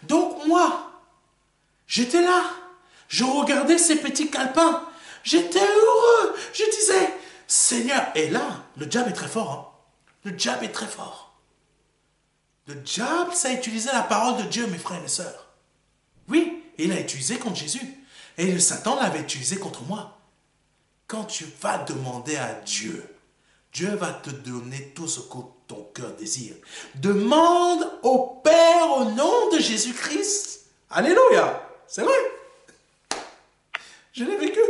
Donc moi, j'étais là. Je regardais ces petits calepins. J'étais heureux. Je disais, Seigneur. Et là, le diable est très fort. Hein. Le diable est très fort. Le diable, ça a utilisé la parole de Dieu, mes frères et mes sœurs. Oui, il l'a utilisé contre Jésus. Et le Satan l'avait utilisé contre moi. Quand tu vas demander à Dieu, Dieu va te donner tout ce que ton cœur désire. Demande au Père au nom de Jésus-Christ. Alléluia. C'est vrai. Je l'ai vécu.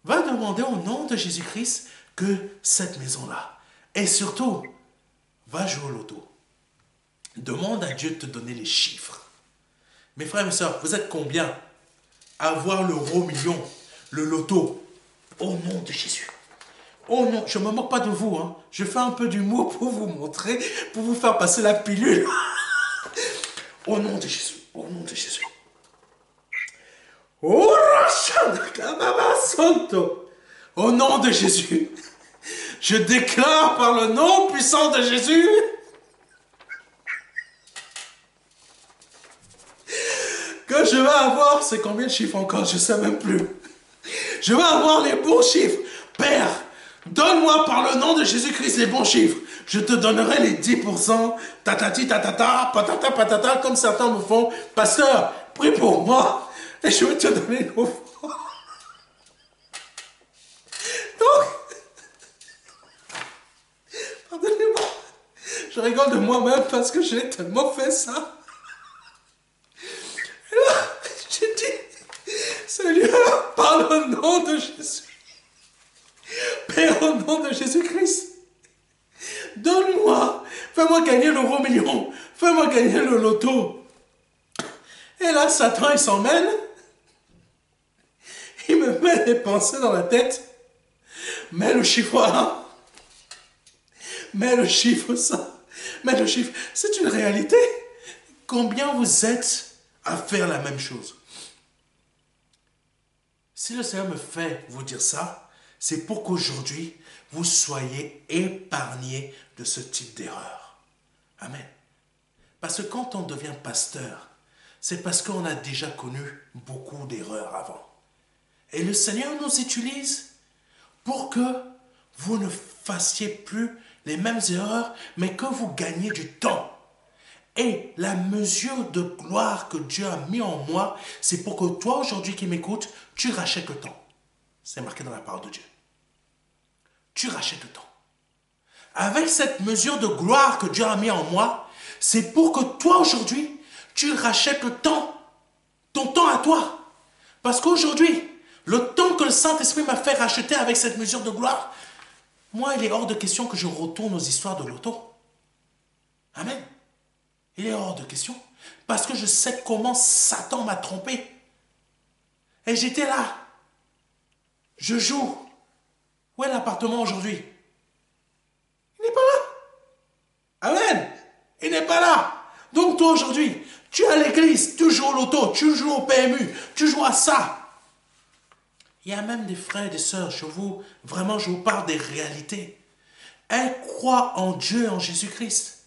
Va demander au nom de Jésus-Christ que cette maison-là. Et surtout, va jouer au loto. Demande à Dieu de te donner les chiffres. Mes frères et mes sœurs, vous êtes combien à avoir l'euro million, le loto, au nom de Jésus? Oh non, je ne me moque pas de vous. Hein. Je fais un peu d'humour pour vous montrer, pour vous faire passer la pilule. Au nom de Jésus. Au nom de Jésus. Au nom de Jésus. Je déclare par le nom puissant de Jésus que je vais avoir, c'est combien de chiffres encore? Je ne sais même plus. Je vais avoir les bons chiffres. Père, donne-moi par le nom de Jésus-Christ les bons chiffres. Je te donnerai les 10%, tatati, tatata, patata, patata, comme certains me font. Pasteur, prie pour moi et je vais te donner l'offre. Donc, pardonnez-moi, je rigole de moi-même parce que j'ai tellement fait ça. Et là, j'ai dit, Seigneur, par le nom de Jésus, Père, au nom de Jésus-Christ, donne-moi, fais-moi gagner l'euro million, fais-moi gagner le loto. Et là, Satan, il s'emmène, il me met des pensées dans la tête, mets le chiffre 1, mets le chiffre ça, mets le chiffre. C'est une réalité. Combien vous êtes à faire la même chose? Si le Seigneur me fait vous dire ça, c'est pour qu'aujourd'hui, vous soyez épargnés de ce type d'erreur. Amen. Parce que quand on devient pasteur, c'est parce qu'on a déjà connu beaucoup d'erreurs avant. Et le Seigneur nous utilise pour que vous ne fassiez plus les mêmes erreurs, mais que vous gagniez du temps. Et la mesure de gloire que Dieu a mis en moi, c'est pour que toi aujourd'hui qui m'écoutes, tu rachètes le temps. C'est marqué dans la parole de Dieu. Tu rachètes le temps. Avec cette mesure de gloire que Dieu a mis en moi, c'est pour que toi aujourd'hui, tu rachètes le temps, ton temps à toi. Parce qu'aujourd'hui, le temps que le Saint-Esprit m'a fait racheter avec cette mesure de gloire, moi, il est hors de question que je retourne aux histoires de l'auto. Amen. Il est hors de question. Parce que je sais comment Satan m'a trompé. Et j'étais là. Je joue. Où est l'appartement aujourd'hui? Il n'est pas là. Amen. Il n'est pas là. Donc toi aujourd'hui, tu es à l'église, tu joues au loto, tu joues au PMU, tu joues à ça. Il y a même des frères et des sœurs, je vous parle des réalités. Elles croient en Dieu, en Jésus-Christ.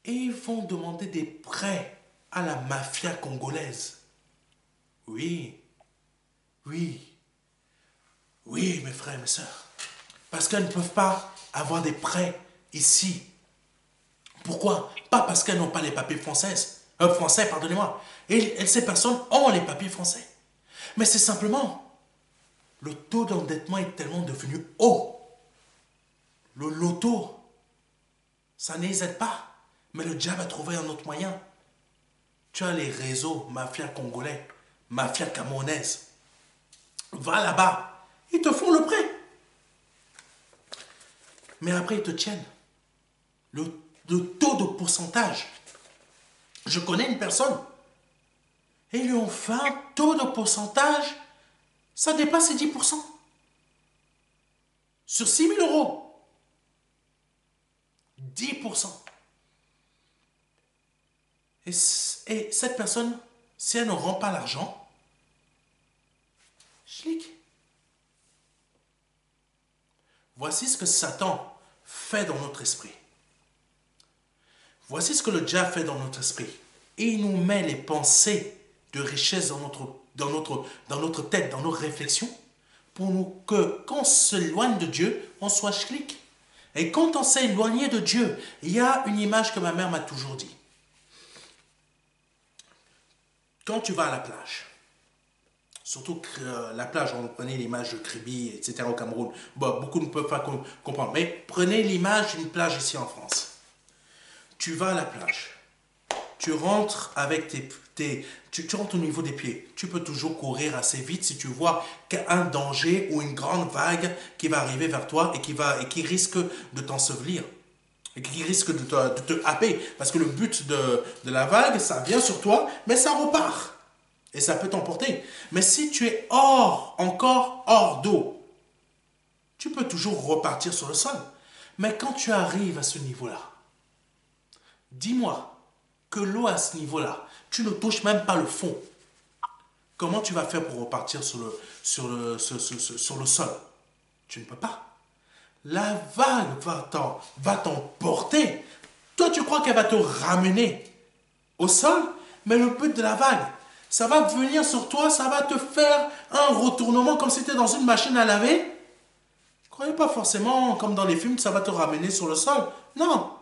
Et ils vont demander des prêts à la mafia congolaise. Oui, oui, oui, mes frères et mes sœurs. Parce qu'elles ne peuvent pas avoir des prêts ici. Pourquoi? Pas parce qu'elles n'ont pas les papiers français, pardonnez-moi. Et ces personnes ont les papiers français. Mais c'est simplement, le taux d'endettement est tellement devenu haut. Le loto, ça ne les aide pas. Mais le diable a trouvé un autre moyen. Tu as les réseaux mafia congolais, mafia camerounaise. Va là-bas, ils te font le prêt. Mais après, ils te tiennent. Le taux de pourcentage. Je connais une personne. Et ils lui ont fait un taux de pourcentage, ça dépasse les 10%. Sur 6 000 euros. 10%. Et cette personne, si elle ne rend pas l'argent, schlick. Voici ce que Satan fait dans notre esprit. Voici ce que le diable fait dans notre esprit. Et il nous met les pensées de richesse dans notre tête, dans nos réflexions, pour nous que quand on s'éloigne de Dieu, on soit schlick. Et quand on s'est éloigné de Dieu, il y a une image que ma mère m'a toujours dit. Quand tu vas à la plage, surtout la plage, on prenait l'image de Kribi, etc. au Cameroun. Bon, beaucoup ne peuvent pas comprendre. Mais prenez l'image d'une plage ici en France. Tu vas à la plage. Tu rentres avec tu rentres au niveau des pieds. Tu peux toujours courir assez vite si tu vois un danger ou une grande vague qui va arriver vers toi et qui risque de t'ensevelir. Et qui risque de te happer. Parce que le but de la vague, ça vient sur toi, mais ça repart. Et ça peut t'emporter. Mais si tu es encore hors d'eau, tu peux toujours repartir sur le sol. Mais quand tu arrives à ce niveau-là, dis-moi que l'eau à ce niveau-là, tu ne touches même pas le fond. Comment tu vas faire pour repartir sur le sol? Tu ne peux pas. La vague va t'emporter. Toi, tu crois qu'elle va te ramener au sol, mais le but de la vague, ça va venir sur toi, ça va te faire un retournement comme si tu étais dans une machine à laver. Ne croyez pas forcément, comme dans les films, ça va te ramener sur le sol. Non.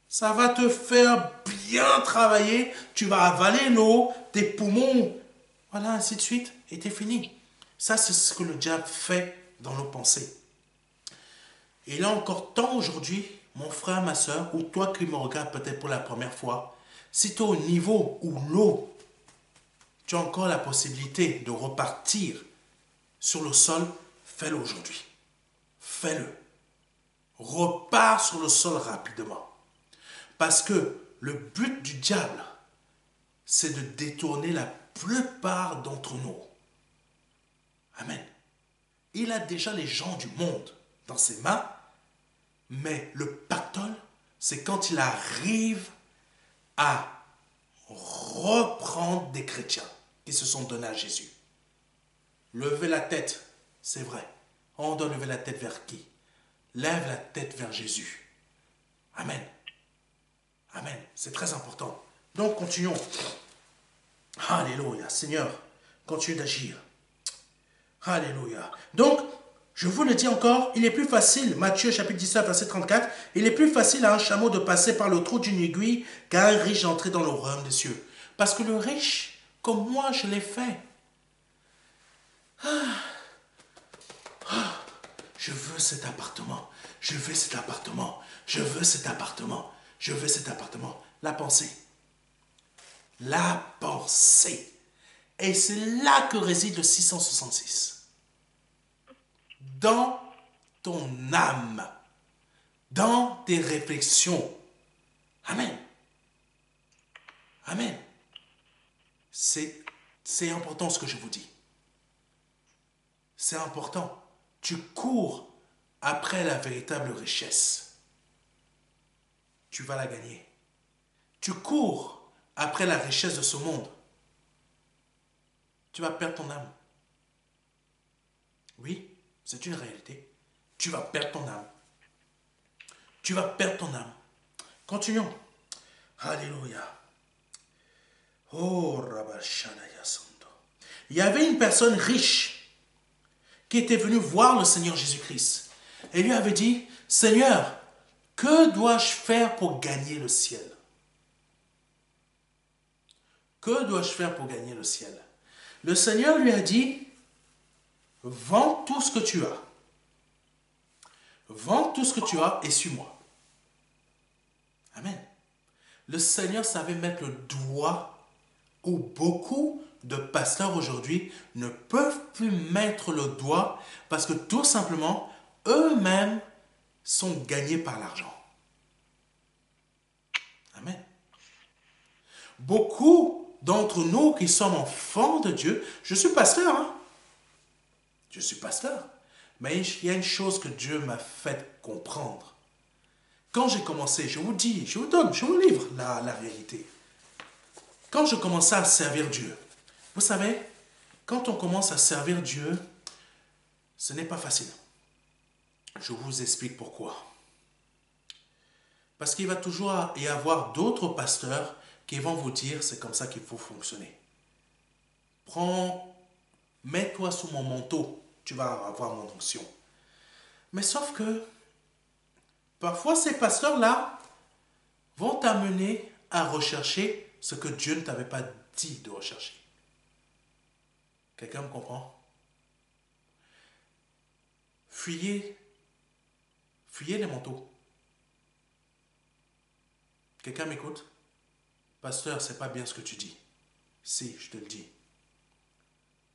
Ça va te faire bien travailler. Tu vas avaler l'eau, tes poumons. Voilà, ainsi de suite. Et t'es fini. Ça, c'est ce que le diable fait dans nos pensées. Et il est encore temps aujourd'hui, mon frère, ma soeur, ou toi qui me regardes peut-être pour la première fois, si tu es au niveau où l'eau, tu as encore la possibilité de repartir sur le sol, fais-le aujourd'hui. Fais-le. Repars sur le sol rapidement. Parce que le but du diable, c'est de détourner la plupart d'entre nous. Amen. Il a déjà les gens du monde dans ses mains, mais le pactole, c'est quand il arrive à reprendre des chrétiens qui se sont donnés à Jésus. Lever la tête, c'est vrai. On doit lever la tête vers qui? Lève la tête vers Jésus. Amen. Amen. C'est très important. Donc, continuons. Alléluia. Seigneur, continue d'agir. Alléluia. Donc, je vous le dis encore, il est plus facile, Matthieu chapitre 19, verset 34, il est plus facile à un chameau de passer par le trou d'une aiguille qu'à un riche d'entrer dans le royaume des cieux. Parce que le riche, comme moi, je l'ai fait. Je veux cet appartement. Je veux cet appartement. Je veux cet appartement. Je veux cet appartement. La pensée. La pensée. Et c'est là que réside le 666. Dans ton âme. Dans tes réflexions. Amen. Amen. C'est important ce que je vous dis. C'est important. Tu cours après la véritable richesse. Tu vas la gagner. Tu cours après la richesse de ce monde. Tu vas perdre ton âme. Oui, c'est une réalité. Tu vas perdre ton âme. Tu vas perdre ton âme. Continuons. Alléluia. Oh, Rabashanaya Santo. Il y avait une personne riche qui était venue voir le Seigneur Jésus-Christ et lui avait dit, Seigneur, que dois-je faire pour gagner le ciel? Que dois-je faire pour gagner le ciel? Le Seigneur lui a dit, vends tout ce que tu as. Vends tout ce que tu as et suis-moi. Amen. Le Seigneur savait mettre le doigt où beaucoup de pasteurs aujourd'hui ne peuvent plus mettre le doigt parce que tout simplement, eux-mêmes sont gagnés par l'argent. Amen. Beaucoup d'entre nous qui sommes enfants de Dieu, je suis pasteur, hein? Je suis pasteur. Mais il y a une chose que Dieu m'a fait comprendre. Quand j'ai commencé, je vous dis, je vous livre la réalité. Quand je commençais à servir Dieu, vous savez, quand on commence à servir Dieu, ce n'est pas facile. Je vous explique pourquoi. Parce qu'il va toujours y avoir d'autres pasteurs qui vont vous dire c'est comme ça qu'il faut fonctionner. Prends, mets-toi sous mon manteau, tu vas avoir mon onction. Mais sauf que parfois ces pasteurs-là vont t'amener à rechercher ce que Dieu ne t'avait pas dit de rechercher. Quelqu'un me comprend? Fuyez les manteaux. Quelqu'un m'écoute? Pasteur, c'est pas bien ce que tu dis. Si, je te le dis.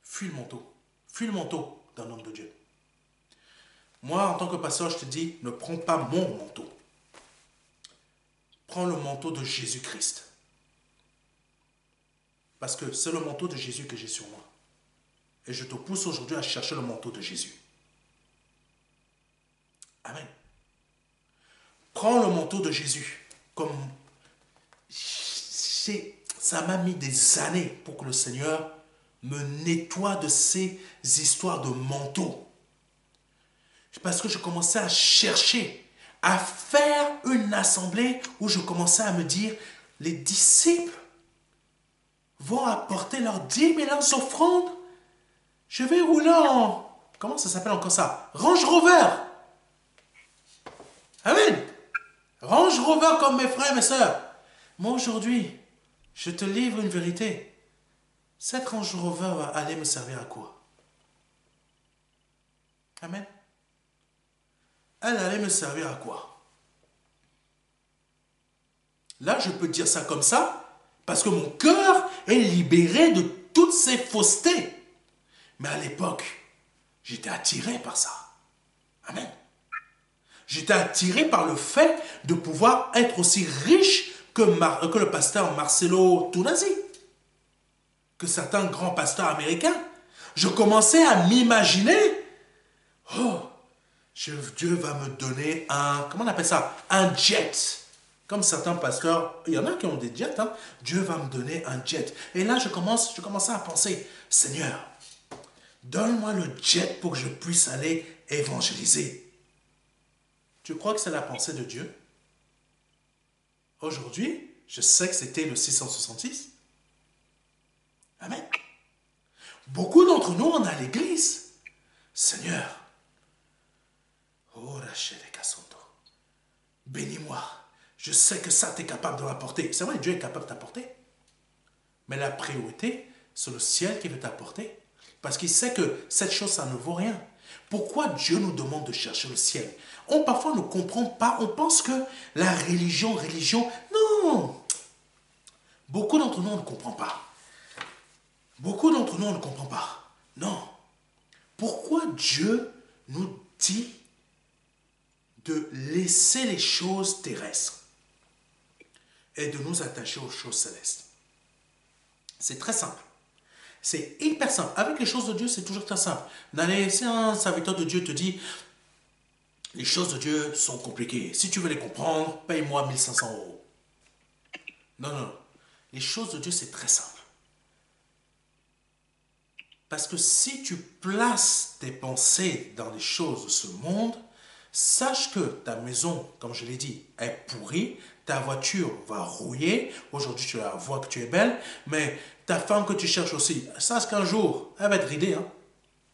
Fuis le manteau. Fuis le manteau d'un homme de Dieu. Moi, en tant que pasteur, je te dis, ne prends pas mon manteau. Prends le manteau de Jésus-Christ. Parce que c'est le manteau de Jésus que j'ai sur moi. Et je te pousse aujourd'hui à chercher le manteau de Jésus. Amen. Prends le manteau de Jésus. Comme ça m'a mis des années pour que le Seigneur me nettoie de ces histoires de manteau. Parce que je commençais à chercher, à faire une assemblée où je commençais à me dire, les disciples vont apporter leurs dîmes et leurs offrandes. Je vais rouler en... Comment ça s'appelle encore ça? Range Rover. Amen. Range Rover comme mes frères et mes sœurs. Moi aujourd'hui, je te livre une vérité. Cette Range Rover va aller me servir à quoi? Amen. Elle allait me servir à quoi? Là, je peux dire ça comme ça, parce que mon cœur est libéré de toutes ces faussetés. Mais à l'époque, j'étais attiré par ça. Amen. J'étais attiré par le fait de pouvoir être aussi riche que le pasteur Marcelo Tunasi, que certains grands pasteurs américains. Je commençais à m'imaginer, oh, Dieu va me donner un, comment on appelle ça? Un jet. Comme certains pasteurs, il y en a qui ont des jets, hein? Dieu va me donner un jet. Et là, je commençais à penser, Seigneur, donne-moi le jet pour que je puisse aller évangéliser. Tu crois que c'est la pensée de Dieu? Aujourd'hui, je sais que c'était le 666. Amen. Beaucoup d'entre nous, on est à l'église. Seigneur, oh, bénis-moi. Je sais que ça, tu es capable de m'apporter. C'est vrai, Dieu est capable de t'apporter. Mais la priorité, c'est le ciel qui veut t'apporter. Parce qu'il sait que cette chose, ça ne vaut rien. Pourquoi Dieu nous demande de chercher le ciel? Parfois, on ne comprend pas. On pense que la religion... Non. Beaucoup d'entre nous, on ne comprend pas. Beaucoup d'entre nous, on ne comprend pas. Non. Pourquoi Dieu nous dit de laisser les choses terrestres et de nous attacher aux choses célestes? C'est très simple. C'est hyper simple. Avec les choses de Dieu, c'est toujours très simple. Si un serviteur de Dieu te dit, les choses de Dieu sont compliquées. Si tu veux les comprendre, paye-moi 1500 €. Non. Les choses de Dieu, c'est très simple. Parce que si tu places tes pensées dans les choses de ce monde, sache que ta maison, comme je l'ai dit, est pourrie, ta voiture va rouiller, aujourd'hui tu la vois que tu es belle, mais ta femme que tu cherches aussi, sache qu'un jour, elle va être ridée. Hein?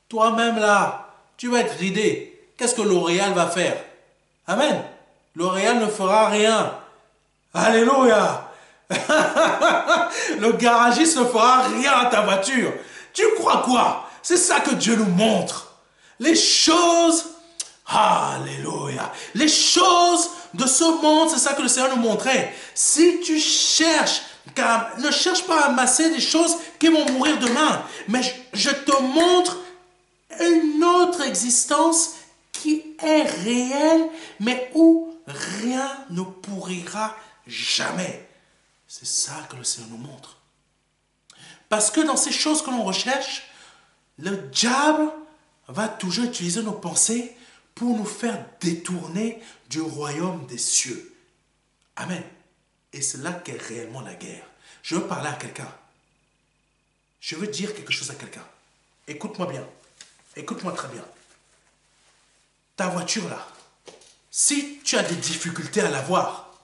Toi-même là, tu vas être ridé. Qu'est-ce que L'Oréal va faire? Amen. L'Oréal ne fera rien. Alléluia. Le garagiste ne fera rien à ta voiture. Tu crois quoi? C'est ça que Dieu nous montre. Les choses, alléluia, les choses de ce monde, c'est ça que le Seigneur nous montrait. Si tu cherches, ne cherche pas à amasser des choses qui vont mourir demain, mais je te montre une autre existence qui est réelle, mais où rien ne pourrira jamais. C'est ça que le Seigneur nous montre. Parce que dans ces choses que l'on recherche, le diable va toujours utiliser nos pensées pour nous faire détourner du royaume des cieux. Amen. Et c'est là qu'est réellement la guerre. Je veux parler à quelqu'un. Je veux dire quelque chose à quelqu'un. Écoute-moi bien. Écoute-moi très bien. Ta voiture là, si tu as des difficultés à l'avoir,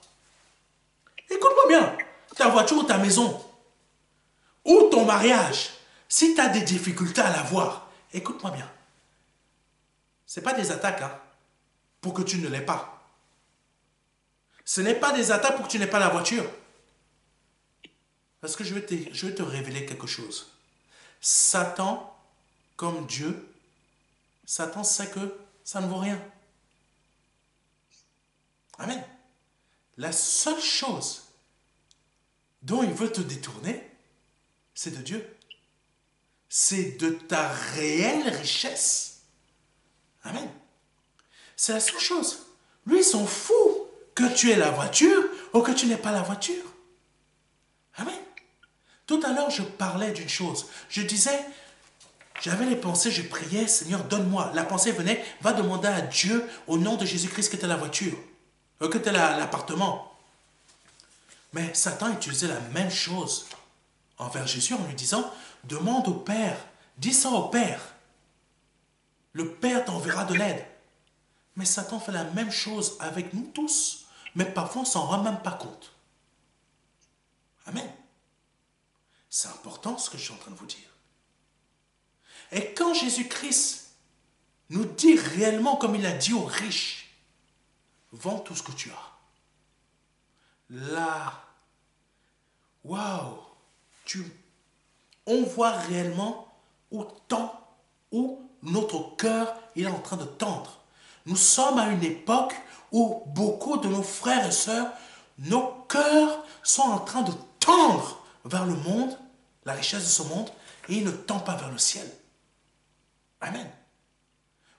Écoute-moi bien. Ta voiture ou ta maison, ou ton mariage, si tu as des difficultés à l'avoir, écoute-moi bien. Ce n'est pas des attaques hein, pour que tu ne l'aies pas. Ce n'est pas des attaques pour que tu n'aies pas la voiture. Parce que je vais te révéler quelque chose. Satan, comme Dieu, Satan sait que ça ne vaut rien. Amen. La seule chose dont il veut te détourner, c'est de Dieu. C'est de ta réelle richesse. Amen. C'est la seule chose. Lui, il s'en fout que tu aies la voiture ou que tu n'aies pas la voiture. Amen. Tout à l'heure, je parlais d'une chose. Je disais, j'avais les pensées, je priais, Seigneur, donne-moi. La pensée venait, va demander à Dieu, au nom de Jésus-Christ, que tu aies la voiture, que tu aies l'appartement. Mais Satan utilisait la même chose envers Jésus en lui disant, demande au Père, dis ça au Père. Le Père t'enverra de l'aide. Mais Satan fait la même chose avec nous tous, mais parfois on ne s'en rend même pas compte. Amen. C'est important ce que je suis en train de vous dire. Et quand Jésus-Christ nous dit réellement, comme il a dit aux riches, vends tout ce que tu as. Là, waouh, on voit réellement où notre cœur est en train de tendre. Nous sommes à une époque où beaucoup de nos frères et sœurs, nos cœurs sont en train de tendre vers le monde, la richesse de ce monde, et ils ne tendent pas vers le ciel. Amen.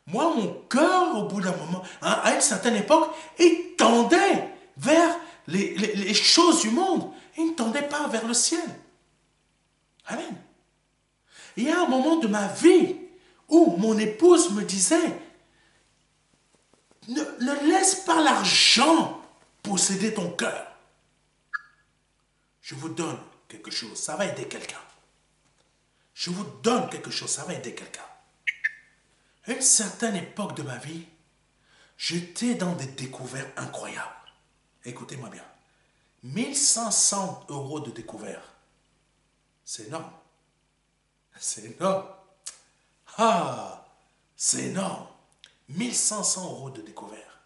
Moi, mon cœur, au bout d'un moment, hein, à une certaine époque, il tendait vers les choses du monde. Il ne tendait pas vers le ciel. Amen. Il y a un moment de ma vie où mon épouse me disait, ne laisse pas l'argent posséder ton cœur. Je vous donne quelque chose, ça va aider quelqu'un. Je vous donne quelque chose, ça va aider quelqu'un. À une certaine époque de ma vie, j'étais dans des découvertes incroyables. Écoutez-moi bien. 1500 € de découvert. C'est énorme. C'est énorme. Ah, c'est énorme. 1500 € de découvert.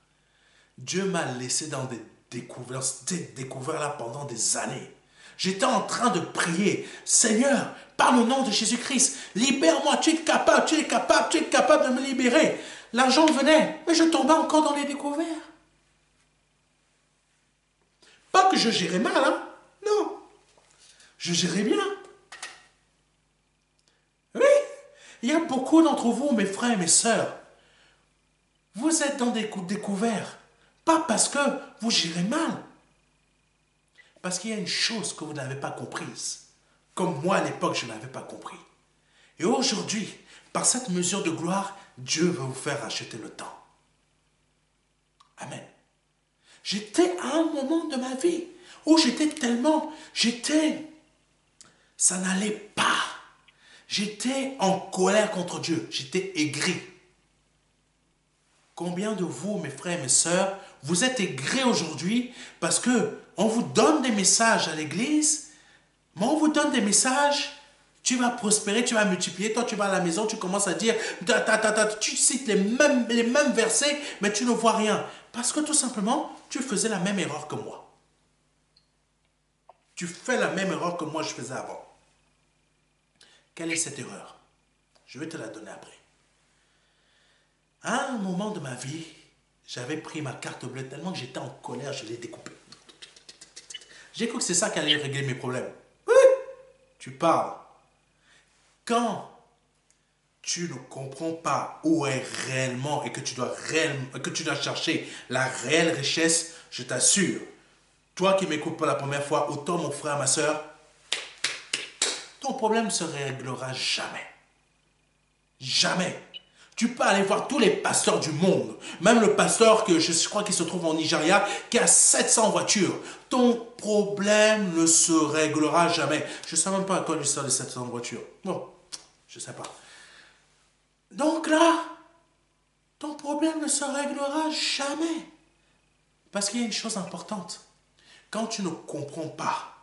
Dieu m'a laissé dans des découvertes là pendant des années. J'étais en train de prier. Seigneur, par le nom de Jésus-Christ, libère-moi, tu es capable, tu es capable, tu es capable de me libérer. L'argent venait, mais je tombais encore dans les découvertes. Pas que je gérais mal, hein? Non. Je gérais bien. Oui, il y a beaucoup d'entre vous, mes frères et mes sœurs. Vous êtes dans des découvertes. Pas parce que vous gérez mal. Parce qu'il y a une chose que vous n'avez pas comprise. Comme moi à l'époque, je n'avais pas compris. Et aujourd'hui, par cette mesure de gloire, Dieu veut vous faire racheter le temps. Amen. J'étais à un moment de ma vie où ça n'allait pas. J'étais en colère contre Dieu. J'étais aigri. Combien de vous, mes frères et mes sœurs, vous êtes aigris aujourd'hui parce que on vous donne des messages à l'église, mais on vous donne des messages, tu vas prospérer, tu vas multiplier, toi tu vas à la maison, tu commences à dire, tu cites les mêmes versets, mais tu ne vois rien. Parce que tout simplement, tu faisais la même erreur que moi. Tu fais la même erreur que moi je faisais avant. Quelle est cette erreur? Je vais te la donner après. À un moment de ma vie, j'avais pris ma carte bleue tellement que j'étais en colère, je l'ai découpée. J'ai cru que c'est ça qui allait régler mes problèmes. Oui, tu parles. Quand tu ne comprends pas où est réellement et que tu dois chercher la réelle richesse, je t'assure, toi qui m'écoutes pour la première fois, autant mon frère, ma soeur, ton problème ne se réglera jamais. Jamais. Tu peux aller voir tous les pasteurs du monde, même le pasteur que je crois qu'il se trouve en Nigeria, qui a 700 voitures. Ton problème ne se réglera jamais. Je ne sais même pas à quoi lui sert les 700 voitures. Bon, je ne sais pas. Donc là, ton problème ne se réglera jamais. Parce qu'il y a une chose importante. Quand tu ne comprends pas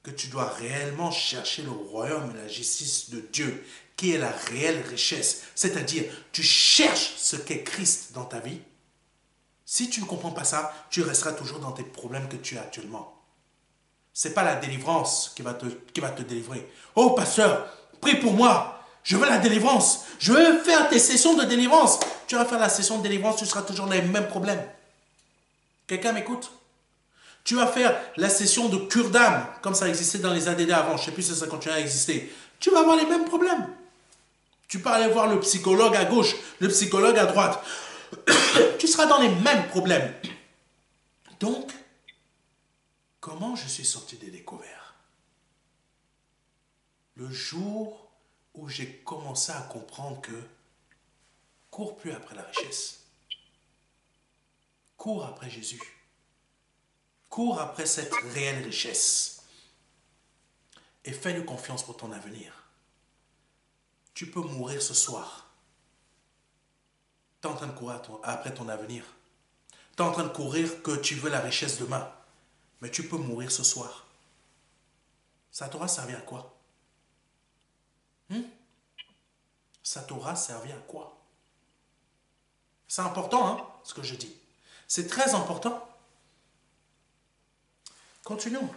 que tu dois réellement chercher le royaume et la justice de Dieu, qui est la réelle richesse, c'est-à-dire tu cherches ce qu'est Christ dans ta vie, si tu ne comprends pas ça, tu resteras toujours dans tes problèmes que tu as actuellement. Ce n'est pas la délivrance qui va te délivrer. Oh pasteur, prie pour moi. Je veux la délivrance. Je veux faire tes sessions de délivrance. Tu vas faire la session de délivrance, tu seras toujours dans les mêmes problèmes. Quelqu'un m'écoute? Tu vas faire la session de cure d'âme, comme ça existait dans les ADD avant. Je ne sais plus si ça continue à exister. Tu vas avoir les mêmes problèmes. Tu peux aller voir le psychologue à gauche, le psychologue à droite. Tu seras dans les mêmes problèmes. Donc, comment je suis sorti des découvertes? Le jour où j'ai commencé à comprendre que cours plus après la richesse. Cours après Jésus. Cours après cette réelle richesse. Et fais-lui confiance pour ton avenir. Tu peux mourir ce soir. Tu es en train de courir après ton avenir. Tu es en train de courir que tu veux la richesse demain. Mais tu peux mourir ce soir. Ça t'aura servi à quoi? Ça t'aura servi à quoi? C'est important, hein, ce que je dis. C'est très important. Continuons.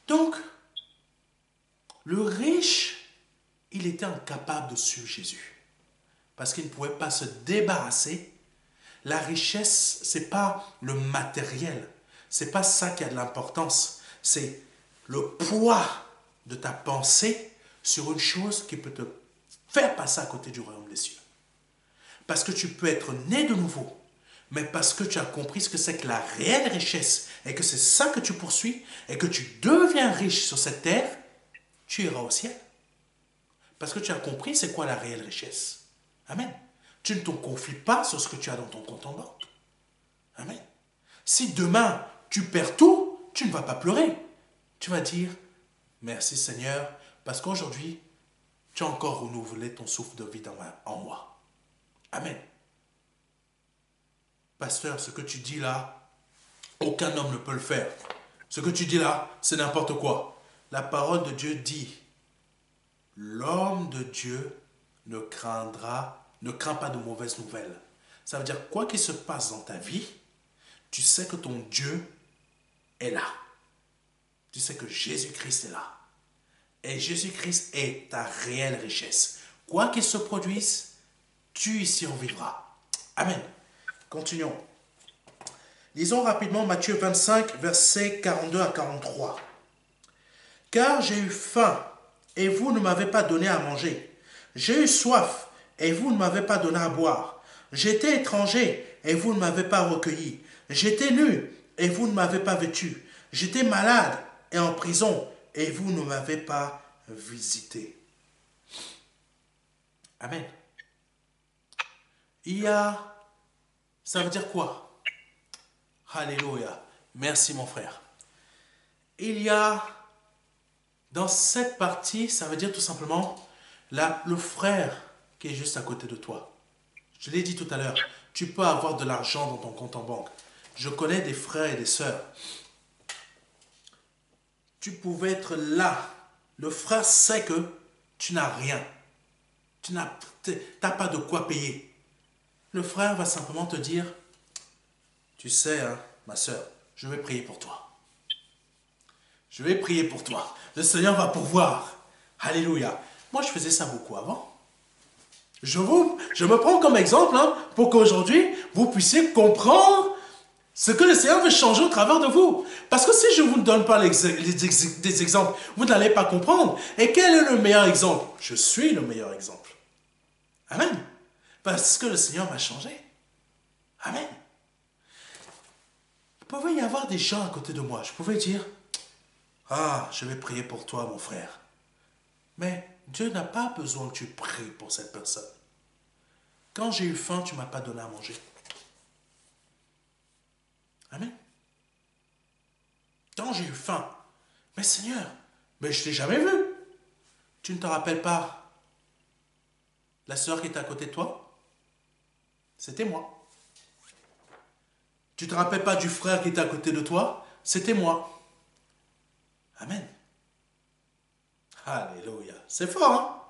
Donc, le riche, il était incapable de suivre Jésus. Parce qu'il ne pouvait pas se débarrasser. La richesse, ce n'est pas le matériel. Ce n'est pas ça qui a de l'importance. C'est le poids de ta pensée sur une chose qui peut te faire passer à côté du royaume des cieux. Parce que tu peux être né de nouveau, mais parce que tu as compris ce que c'est que la réelle richesse et que c'est ça que tu poursuis et que tu deviens riche sur cette terre, tu iras au ciel. Parce que tu as compris c'est quoi la réelle richesse. Amen. Tu ne te confies pas sur ce que tu as dans ton compte en banque. Amen. Si demain tu perds tout, tu ne vas pas pleurer. Tu vas dire merci Seigneur parce qu'aujourd'hui tu as encore renouvelé ton souffle de vie en moi. Amen. Pasteur, ce que tu dis là, aucun homme ne peut le faire. Ce que tu dis là, c'est n'importe quoi. La parole de Dieu dit, l'homme de Dieu ne craint pas de mauvaises nouvelles. Ça veut dire, quoi qu'il se passe dans ta vie, tu sais que ton Dieu est là. Tu sais que Jésus-Christ est là. Et Jésus-Christ est ta réelle richesse. Quoi qu'il se produise, tu y survivras. Amen. Continuons. Lisons rapidement Matthieu 25, versets 42 à 43. Car j'ai eu faim, et vous ne m'avez pas donné à manger. J'ai eu soif, et vous ne m'avez pas donné à boire. J'étais étranger, et vous ne m'avez pas recueilli. J'étais nu, et vous ne m'avez pas vêtu. J'étais malade, et en prison, et vous ne m'avez pas visité. Amen. Ça veut dire quoi? Alléluia. Merci mon frère. Il y a, dans cette partie, ça veut dire tout simplement, le frère qui est juste à côté de toi. Je l'ai dit tout à l'heure, tu peux avoir de l'argent dans ton compte en banque. Je connais des frères et des sœurs. Tu pouvais être là. Le frère sait que tu n'as rien. Tu n'as pas de quoi payer. Le frère va simplement te dire, tu sais, hein, ma sœur, je vais prier pour toi. Je vais prier pour toi. Le Seigneur va pourvoir. Alléluia. Moi, je faisais ça beaucoup avant. Je me prends comme exemple hein, pour qu'aujourd'hui, vous puissiez comprendre ce que le Seigneur veut changer au travers de vous. Parce que si je ne vous donne pas des exemples, vous n'allez pas comprendre. Et quel est le meilleur exemple? Je suis le meilleur exemple. Amen. Parce que le Seigneur m'a changé. Amen. Il pouvait y avoir des gens à côté de moi. Je pouvais dire, ah, je vais prier pour toi, mon frère. Mais Dieu n'a pas besoin que tu pries pour cette personne. Quand j'ai eu faim, tu ne m'as pas donné à manger. Amen. Quand j'ai eu faim, mais Seigneur, mais je ne t'ai jamais vu. Tu ne te rappelles pas la sœur qui était à côté de toi? C'était moi. Tu ne te rappelles pas du frère qui était à côté de toi? c'était moi. Amen. Alléluia. C'est fort, hein?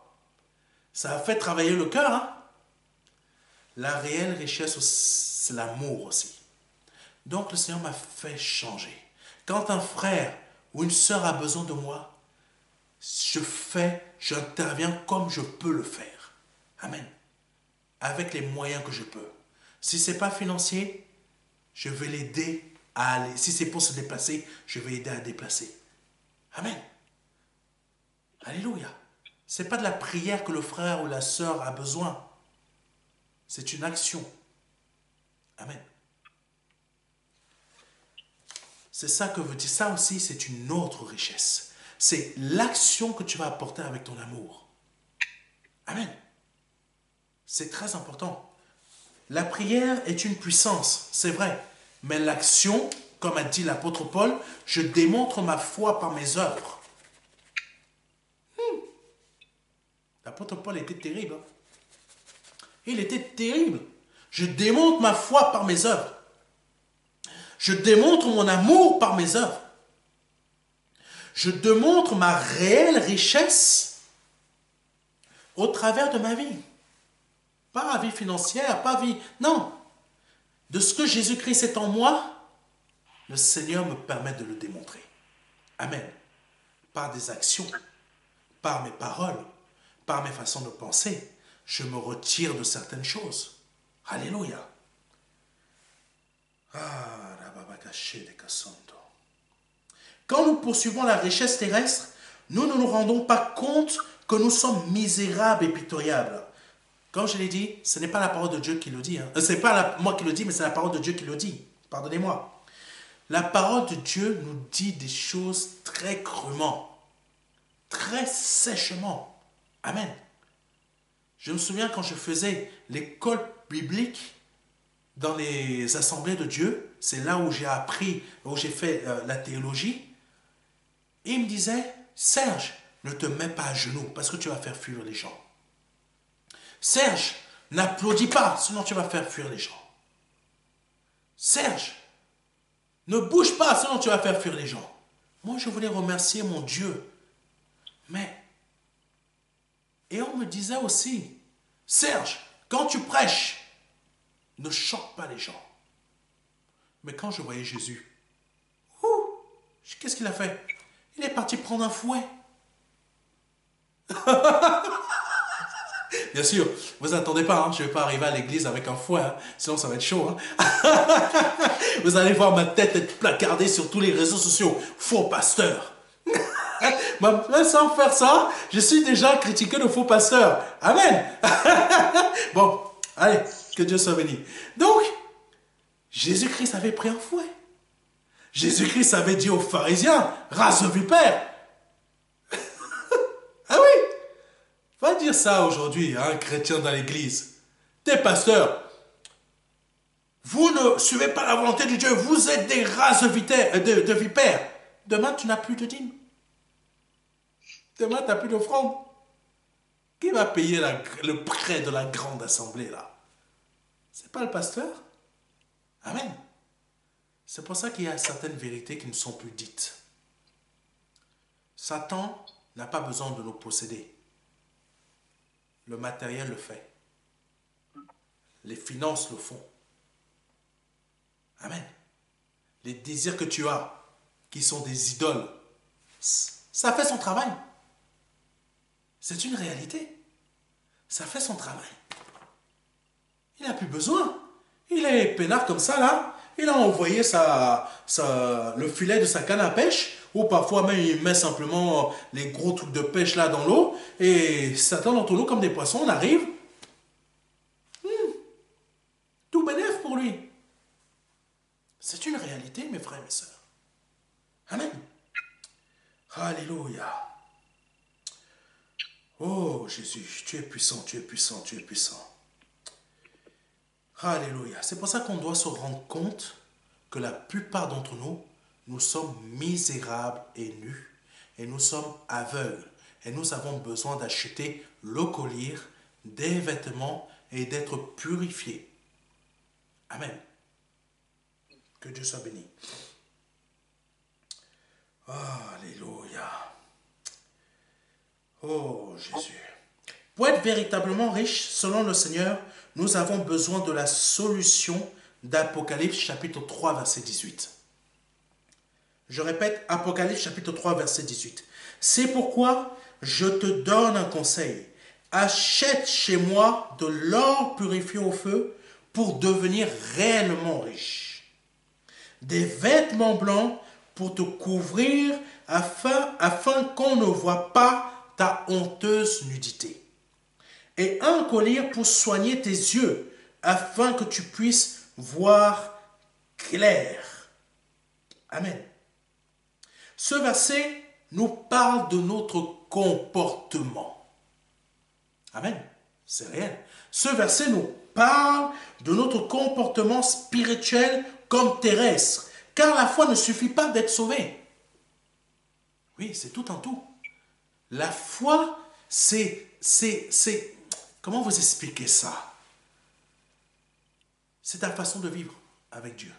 Ça a fait travailler le cœur, hein? La réelle richesse, c'est l'amour aussi. Donc le Seigneur m'a fait changer. Quand un frère ou une sœur a besoin de moi, j'interviens comme je peux le faire. Amen. Avec les moyens que je peux. Si ce n'est pas financier, je vais l'aider à aller. Si c'est pour se déplacer, je vais aider à déplacer. Amen. Alléluia. Ce n'est pas de la prière que le frère ou la sœur a besoin. C'est une action. Amen. C'est ça que veut dire. Ça aussi, c'est une autre richesse. C'est l'action que tu vas apporter avec ton amour. Amen. C'est très important. La prière est une puissance, c'est vrai. Mais l'action, comme a dit l'apôtre Paul, je démontre ma foi par mes œuvres. L'apôtre Paul était terrible. Hein? Il était terrible. Je démontre ma foi par mes œuvres. Je démontre mon amour par mes œuvres. Je démontre ma réelle richesse au travers de ma vie. Pas vie financière, pas vie... Non. De ce que Jésus-Christ est en moi, le Seigneur me permet de le démontrer. Amen. Par des actions, par mes paroles, par mes façons de penser, je me retire de certaines choses. Alléluia. Quand nous poursuivons la richesse terrestre, nous ne nous rendons pas compte que nous sommes misérables et pitoyables. Comme je l'ai dit, ce n'est pas la parole de Dieu qui le dit. Hein. Ce n'est pas moi qui le dis, mais c'est la parole de Dieu qui le dit. Pardonnez-moi. La parole de Dieu nous dit des choses très crûment, très sèchement. Amen. Je me souviens quand je faisais l'école biblique dans les assemblées de Dieu, c'est là où j'ai appris, où j'ai fait la théologie. Et il me disait, Serge, ne te mets pas à genoux parce que tu vas faire fuir les gens. Serge, n'applaudis pas, sinon tu vas faire fuir les gens. Serge, ne bouge pas, sinon tu vas faire fuir les gens. Moi, je voulais remercier mon Dieu. Et on me disait aussi, Serge, quand tu prêches, ne choque pas les gens. Mais quand je voyais Jésus, qu'est-ce qu'il a fait? Il est parti prendre un fouet. Bien sûr, vous attendez pas, hein, je ne vais pas arriver à l'église avec un fouet, hein, sinon ça va être chaud. Hein. Vous allez voir ma tête être placardée sur tous les réseaux sociaux. Faux pasteur. Même sans faire ça, je suis déjà critiqué de faux pasteur. Amen. Bon, allez, que Dieu soit béni. Donc, Jésus-Christ avait pris un fouet. Jésus-Christ avait dit aux pharisiens, race de vipère. Ah oui, va dire ça aujourd'hui à un chrétien dans l'église. T'es pasteur. Vous ne suivez pas la volonté de Dieu. Vous êtes des races de vipères. Demain, tu n'as plus de dîme. Demain, tu n'as plus d'offrande. Qui va payer le prêt de la grande assemblée là? C'est pas le pasteur? Amen. C'est pour ça qu'il y a certaines vérités qui ne sont plus dites. Satan n'a pas besoin de nous posséder. Le matériel le fait. Les finances le font. Amen. Les désirs que tu as, qui sont des idoles, ça fait son travail. C'est une réalité. Ça fait son travail. Il n'a plus besoin. Il est peinard comme ça, là. Il a envoyé le filet de sa canne à pêche, ou parfois même il met simplement les gros trucs de pêche là dans l'eau, et Satan dans l'eau comme des poissons, on arrive. Tout bénef pour lui. C'est une réalité, mes frères et mes sœurs. Amen. Alléluia. Oh Jésus, tu es puissant, tu es puissant, tu es puissant. Alléluia. C'est pour ça qu'on doit se rendre compte que la plupart d'entre nous, nous sommes misérables et nus. Et nous sommes aveugles. Et nous avons besoin d'acheter le collier, des vêtements et d'être purifiés. Amen. Que Dieu soit béni. Alléluia. Oh Jésus. Pour être véritablement riche, selon le Seigneur, nous avons besoin de la solution d'Apocalypse chapitre 3, verset 18. Je répète, Apocalypse chapitre 3, verset 18. C'est pourquoi je te donne un conseil. Achète chez moi de l'or purifié au feu pour devenir réellement riche. Des vêtements blancs pour te couvrir afin qu'on ne voit pas ta honteuse nudité. Et un collier pour soigner tes yeux afin que tu puisses voir clair. Amen. Ce verset nous parle de notre comportement. Amen. C'est réel. Ce verset nous parle de notre comportement spirituel comme terrestre. Car la foi ne suffit pas d'être sauvé. Oui, c'est tout en tout. La foi, c'est... Comment vous expliquer ça? C'est ta façon de vivre avec Dieu.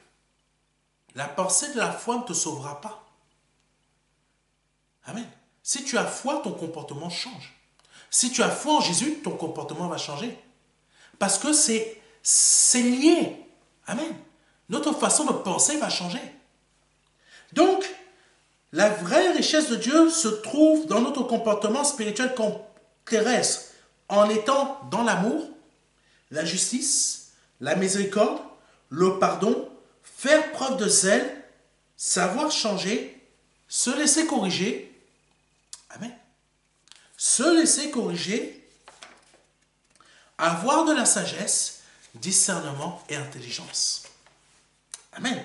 La pensée de la foi ne te sauvera pas. Amen. Si tu as foi, ton comportement change. Si tu as foi en Jésus, ton comportement va changer. Parce que c'est lié. Amen. Notre façon de penser va changer. Donc, la vraie richesse de Dieu se trouve dans notre comportement spirituel terrestre, en étant dans l'amour, la justice, la miséricorde, le pardon, faire preuve de zèle, savoir changer, se laisser corriger. Amen. Se laisser corriger, avoir de la sagesse, discernement et intelligence. Amen.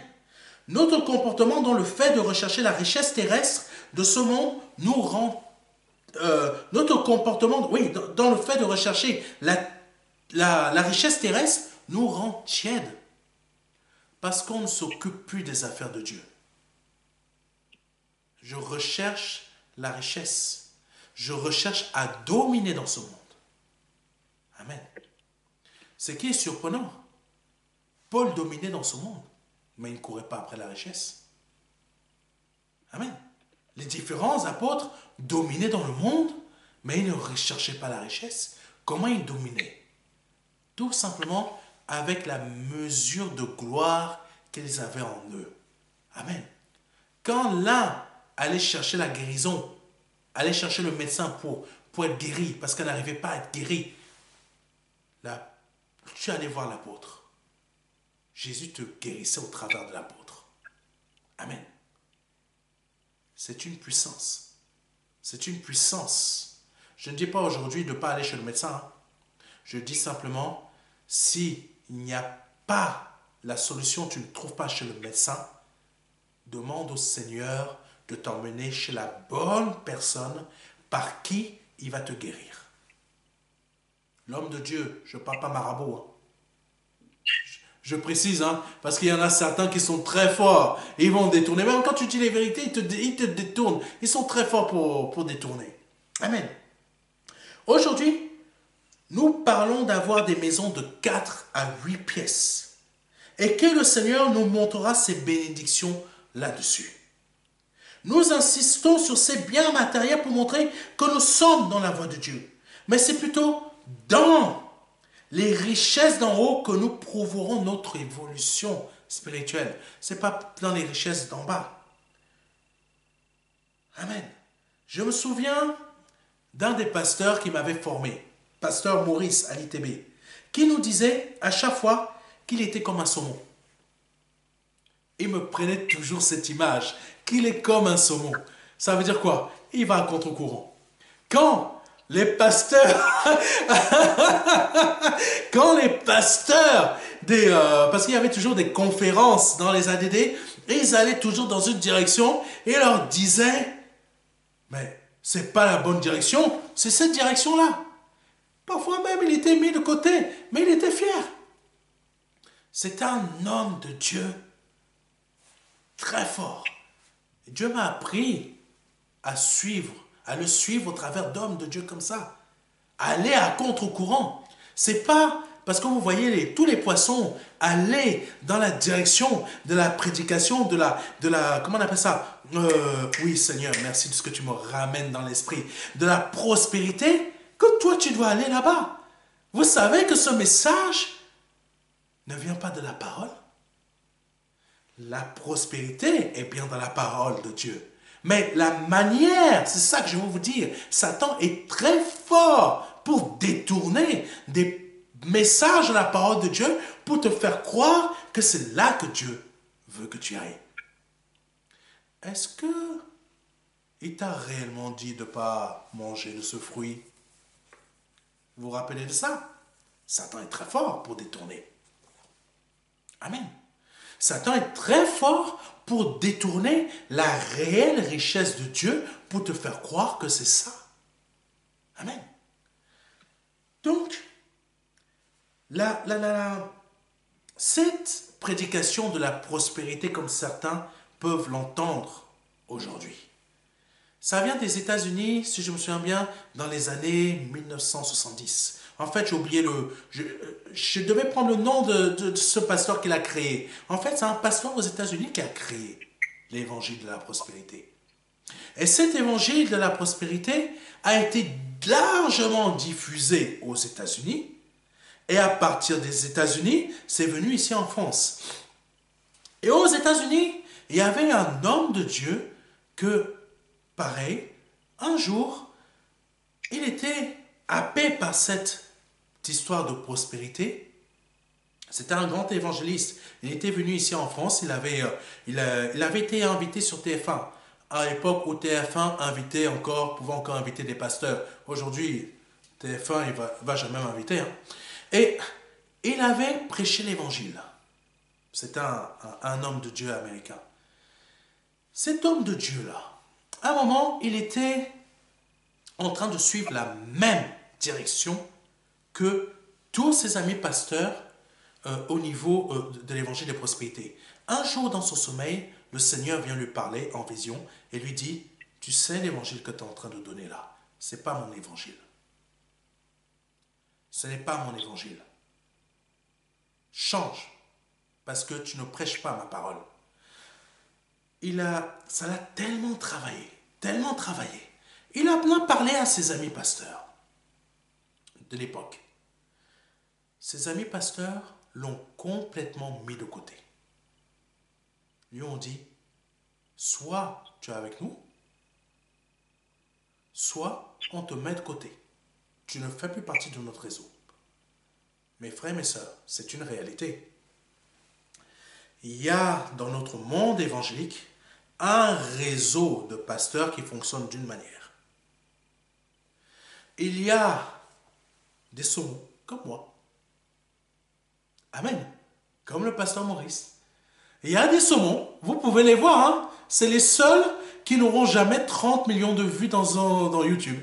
Notre comportement dans le fait de rechercher la richesse terrestre de ce monde nous rend... notre comportement, oui, dans le fait de rechercher la richesse terrestre nous rend tièdes. Parce qu'on ne s'occupe plus des affaires de Dieu. Je recherche la richesse. Je recherche à dominer dans ce monde. Amen. Ce qui est surprenant, Paul dominait dans ce monde, mais il ne courait pas après la richesse. Amen. Les différents apôtres dominaient dans le monde, mais ils ne recherchaient pas la richesse. Comment ils dominaient? Tout simplement avec la mesure de gloire qu'ils avaient en eux. Amen. Quand l'un allait chercher la guérison, allait chercher le médecin pour être guéri, parce qu'elle n'arrivait pas à être guérie, là, tu allais voir l'apôtre. Jésus te guérissait au travers de l'apôtre. Amen. C'est une puissance. C'est une puissance. Je ne dis pas aujourd'hui de ne pas aller chez le médecin. Hein. Je dis simplement, s'il n'y a pas la solution, tu ne trouves pas chez le médecin, demande au Seigneur de t'emmener chez la bonne personne par qui il va te guérir. L'homme de Dieu, je ne parle pas marabout. Hein. Je précise, hein, parce qu'il y en a certains qui sont très forts. Ils vont détourner. Même quand tu dis les vérités, ils te détournent. Ils sont très forts pour détourner. Amen. Aujourd'hui, nous parlons d'avoir des maisons de 4 à 8 pièces. Et que le Seigneur nous montrera ses bénédictions là-dessus. Nous insistons sur ces biens matériels pour montrer que nous sommes dans la voie de Dieu. Mais c'est plutôt dans les richesses d'en haut que nous prouverons notre évolution spirituelle. Ce n'est pas dans les richesses d'en bas. Amen. Je me souviens d'un des pasteurs qui m'avait formé, pasteur Maurice à l'ITB, qui nous disait à chaque fois qu'il était comme un saumon. Il me prenait toujours cette image, qu'il est comme un saumon. Ça veut dire quoi? Il va à contre-courant. Quand les pasteurs, parce qu'il y avait toujours des conférences dans les ADD, et ils allaient toujours dans une direction, et ils leur disaient, mais c'est pas la bonne direction, c'est cette direction-là. Parfois même, il était mis de côté, mais il était fier. C'est un homme de Dieu très fort. Et Dieu m'a appris à le suivre au travers d'hommes de Dieu comme ça. Aller à contre-courant. C'est pas Parce que vous voyez tous les poissons aller dans la direction de la prédication, comment on appelle ça? Oui, Seigneur, merci de ce que tu me ramènes dans l'esprit. De la prospérité, que toi, tu dois aller là-bas. Vous savez que ce message ne vient pas de la parole. La prospérité est bien dans la parole de Dieu. Mais la manière, c'est ça que je veux vous dire, Satan est très fort pour détourner des messages de la parole de Dieu pour te faire croire que c'est là que Dieu veut que tu ailles. Est-ce que il t'a réellement dit de ne pas manger de ce fruit? Vous vous rappelez de ça? Satan est très fort pour détourner. Amen. Satan est très fort pour détourner la réelle richesse de Dieu pour te faire croire que c'est ça. Amen. Donc, cette prédication de la prospérité, comme certains peuvent l'entendre aujourd'hui, ça vient des États-Unis, si je me souviens bien, dans les années 1970. En fait, j'ai oublié je devais prendre le nom de ce pasteur qui l'a créé. En fait, c'est un pasteur aux États-Unis qui a créé l'évangile de la prospérité. Et cet évangile de la prospérité a été largement diffusé aux États-Unis. Et à partir des États-Unis, c'est venu ici en France. Et aux États-Unis, il y avait un homme de Dieu que, pareil, un jour, il était happé par cette histoire de prospérité. C'était un grand évangéliste. Il était venu ici en France. Il avait été invité sur TF1. À l'époque où TF1 pouvait encore inviter des pasteurs. Aujourd'hui, TF1 il va jamais m'inviter. Hein. Et il avait prêché l'évangile. C'était un homme de Dieu américain. Cet homme de Dieu-là, à un moment, il était en train de suivre la même direction que tous ses amis pasteurs au niveau de l'évangile de prospérité. Un jour dans son sommeil, le Seigneur vient lui parler en vision et lui dit, tu sais l'évangile que tu es en train de donner là, ce n'est pas mon évangile. Ce n'est pas mon évangile. Change, parce que tu ne prêches pas ma parole. Ça l'a tellement travaillé, tellement travaillé. Il a bien parlé à ses amis pasteurs de l'époque. Ses amis pasteurs l'ont complètement mis de côté. Lui ont dit, soit tu es avec nous, soit on te met de côté. Tu ne fais plus partie de notre réseau. Mes frères et mes sœurs, c'est une réalité. Il y a dans notre monde évangélique un réseau de pasteurs qui fonctionne d'une manière. Il y a des saumons comme moi. Amen. Comme le pasteur Maurice. Il y a des saumons, vous pouvez les voir, hein? C'est les seuls qui n'auront jamais 30 millions de vues dans YouTube.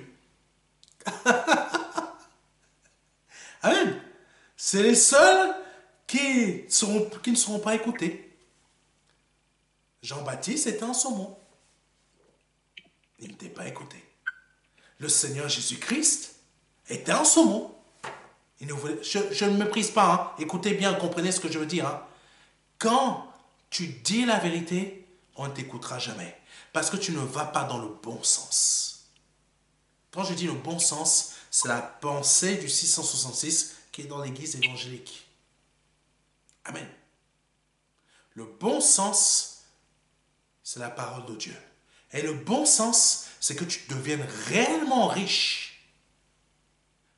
Amen. C'est les seuls qui ne seront pas écoutés. Jean-Baptiste était un saumon. Il n'était pas écouté. Le Seigneur Jésus-Christ était un saumon. Je ne méprise pas, hein. Écoutez bien, comprenez ce que je veux dire. Hein. Quand tu dis la vérité, on ne t'écoutera jamais. Parce que tu ne vas pas dans le bon sens. Quand je dis le bon sens, c'est la pensée du 666 qui est dans l'église évangélique. Amen. Le bon sens, c'est la parole de Dieu. Et le bon sens, c'est que tu deviennes réellement riche.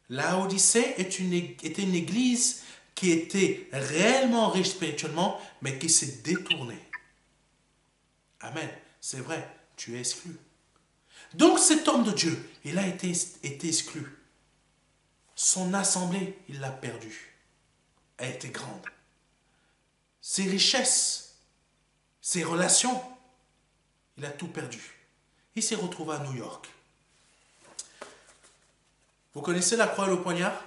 La Odyssée était une église qui était réellement riche spirituellement, mais qui s'est détournée. Amen. C'est vrai, tu es exclu. Donc cet homme de Dieu, il a été exclu. Son assemblée, il l'a perdue. Elle était grande. Ses richesses, ses relations, il a tout perdu. Il s'est retrouvé à New York. Vous connaissez la croix et le poignard?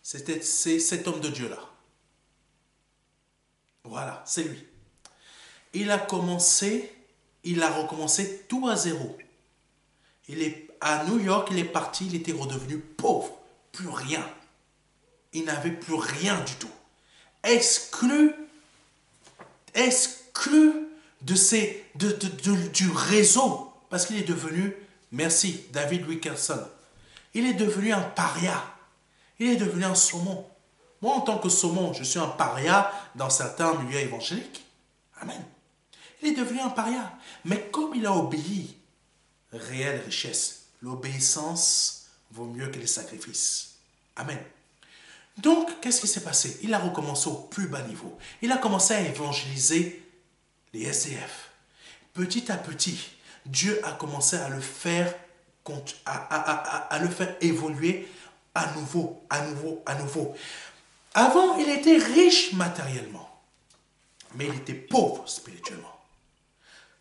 C'est cet homme de Dieu-là. Voilà, c'est lui. Il a recommencé tout à zéro. À New York, il est parti, il était redevenu pauvre. plus rien. Il n'avait plus rien du tout. Exclu du réseau, parce qu'il est devenu, merci David Wilkerson, il est devenu un paria, il est devenu un saumon. Moi, en tant que saumon, je suis un paria dans certains milieux évangéliques. Amen. Il est devenu un paria. Mais comme il a obéi, réelle richesse, l'obéissance vaut mieux que les sacrifices. Amen. Donc, qu'est-ce qui s'est passé? Il a recommencé au plus bas niveau. Il a commencé à évangéliser les SDF. Petit à petit, Dieu a commencé à le faire, à le faire évoluer à nouveau. Avant, il était riche matériellement, mais il était pauvre spirituellement.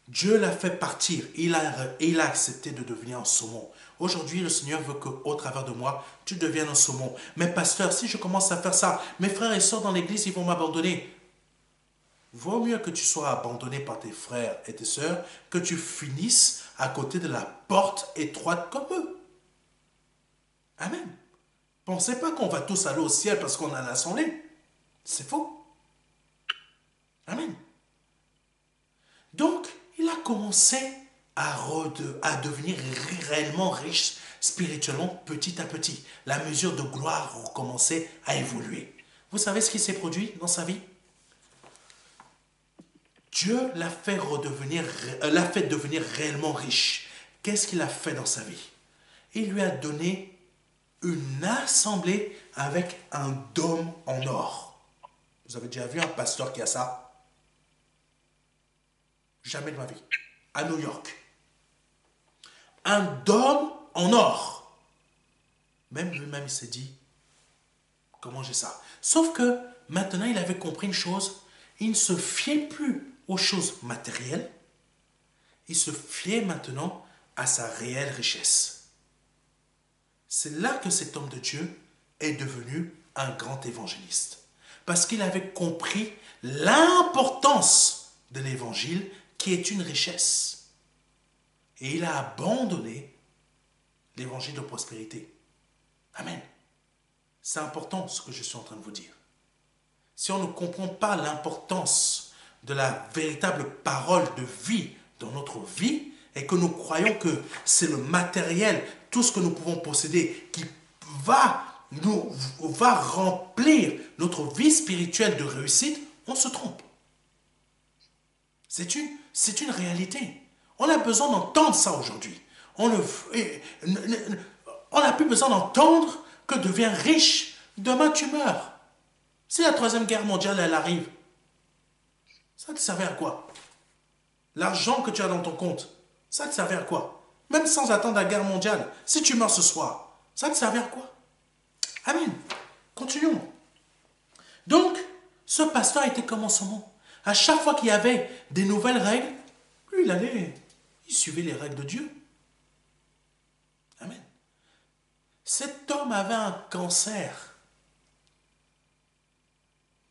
Dieu l'a fait partir. Il a accepté de devenir un saumon. Aujourd'hui, le Seigneur veut qu'au travers de moi, tu deviennes un saumon. Mais pasteur, si je commence à faire ça, mes frères et sœurs dans l'église, ils vont m'abandonner. Vaut mieux que tu sois abandonné par tes frères et tes sœurs que tu finisses à côté de la porte étroite comme eux. Amen. Pensez pas qu'on va tous aller au ciel parce qu'on a l'assemblée. C'est faux. Amen. Donc, il a commencé à devenir réellement riche spirituellement petit à petit. La mesure de gloire a commencé à évoluer. Vous savez ce qui s'est produit dans sa vie? Dieu l'a fait devenir réellement riche. Qu'est-ce qu'il a fait dans sa vie? Il lui a donné une assemblée avec un dôme en or. Vous avez déjà vu un pasteur qui a ça? Jamais de ma vie. À New York. Un dôme en or. Même lui-même, il s'est dit, comment j'ai ça? Sauf que maintenant, il avait compris une chose. Il ne se fiait plus aux choses matérielles. Il se fiait maintenant à sa réelle richesse. C'est là que cet homme de Dieu est devenu un grand évangéliste. Parce qu'il avait compris l'importance de l'évangile qui est une richesse. Et il a abandonné l'évangile de prospérité. Amen. C'est important ce que je suis en train de vous dire. Si on ne comprend pas l'importance de la véritable parole de vie dans notre vie et que nous croyons que c'est le matériel, tout ce que nous pouvons posséder qui va remplir notre vie spirituelle de réussite, on se trompe. C'est une réalité. On a besoin d'entendre ça aujourd'hui. On n'a plus besoin d'entendre que deviens riche, demain tu meurs. Si la troisième guerre mondiale, elle arrive, ça te servait à quoi? L'argent que tu as dans ton compte, ça te servait à quoi? Même sans attendre la guerre mondiale, si tu meurs ce soir, ça te servait à quoi? Amen. Continuons. Donc, ce pasteur était comme en ce moment. À chaque fois qu'il y avait des nouvelles règles, lui, il suivait les règles de Dieu. Amen. Cet homme avait un cancer,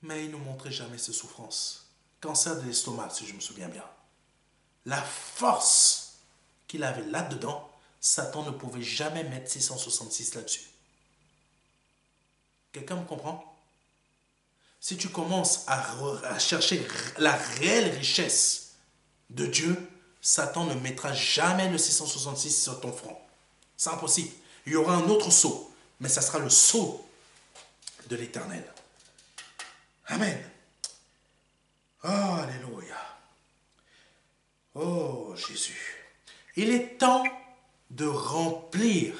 mais il ne montrait jamais ses souffrances. Cancer de l'estomac, si je me souviens bien. La force qu'il avait là-dedans, Satan ne pouvait jamais mettre 666 là-dessus. Quelqu'un me comprend? Si tu commences à chercher la réelle richesse de Dieu, Satan ne mettra jamais le 666 sur ton front. C'est impossible. Il y aura un autre sceau, mais ça sera le sceau de l'Éternel. Amen. Oh, alléluia. Oh, Jésus. Il est temps de remplir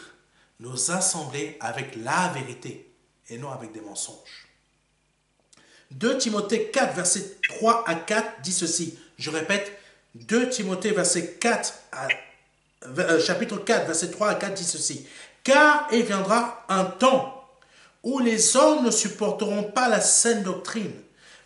nos assemblées avec la vérité et non avec des mensonges. 2 Timothée 4, verset 3 à 4 dit ceci. Je répète, 2 Timothée chapitre 4, verset 3 à 4 dit ceci. Car il viendra un temps où les hommes ne supporteront pas la saine doctrine,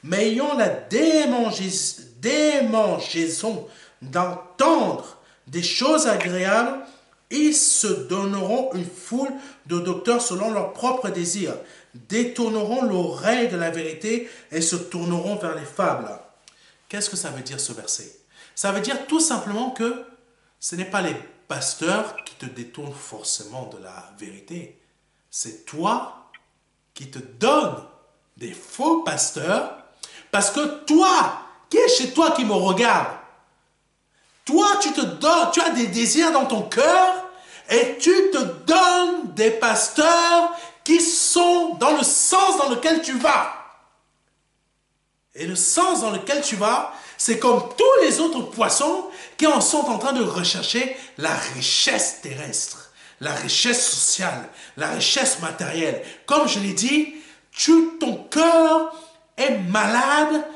mais ayant la démangeaison d'entendre des choses agréables, ils se donneront une foule de docteurs selon leurs propres désirs, détourneront l'oreille de la vérité et se tourneront vers les fables. Qu'est-ce que ça veut dire ce verset? Ça veut dire tout simplement que ce n'est pas les pasteurs qui te détournent forcément de la vérité. c'est toi qui te donnes des faux pasteurs parce que toi, qui est chez toi qui me regarde, toi, tu te donnes, tu as des désirs dans ton cœur et tu te donnes des pasteurs qui sont dans le sens dans lequel tu vas. Et le sens dans lequel tu vas, c'est comme tous les autres poissons qui en sont en train de rechercher la richesse terrestre, la richesse sociale, la richesse matérielle. Comme je l'ai dit, ton cœur est malade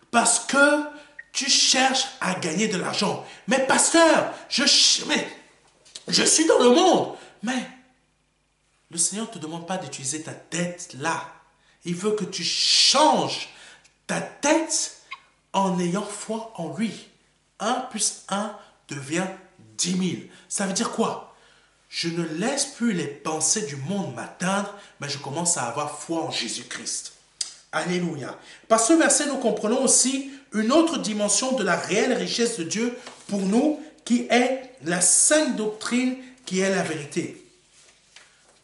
parce que tu cherches à gagner de l'argent. Mais pasteur, je suis dans le monde. Mais le Seigneur ne te demande pas d'utiliser ta tête là. Il veut que tu changes ta tête en ayant foi en lui. 1 plus 1 devient 10 000. Ça veut dire quoi? Je ne laisse plus les pensées du monde m'atteindre, mais je commence à avoir foi en Jésus-Christ. Alléluia. Par ce verset, nous comprenons aussi une autre dimension de la réelle richesse de Dieu pour nous, qui est la sainte doctrine, qui est la vérité.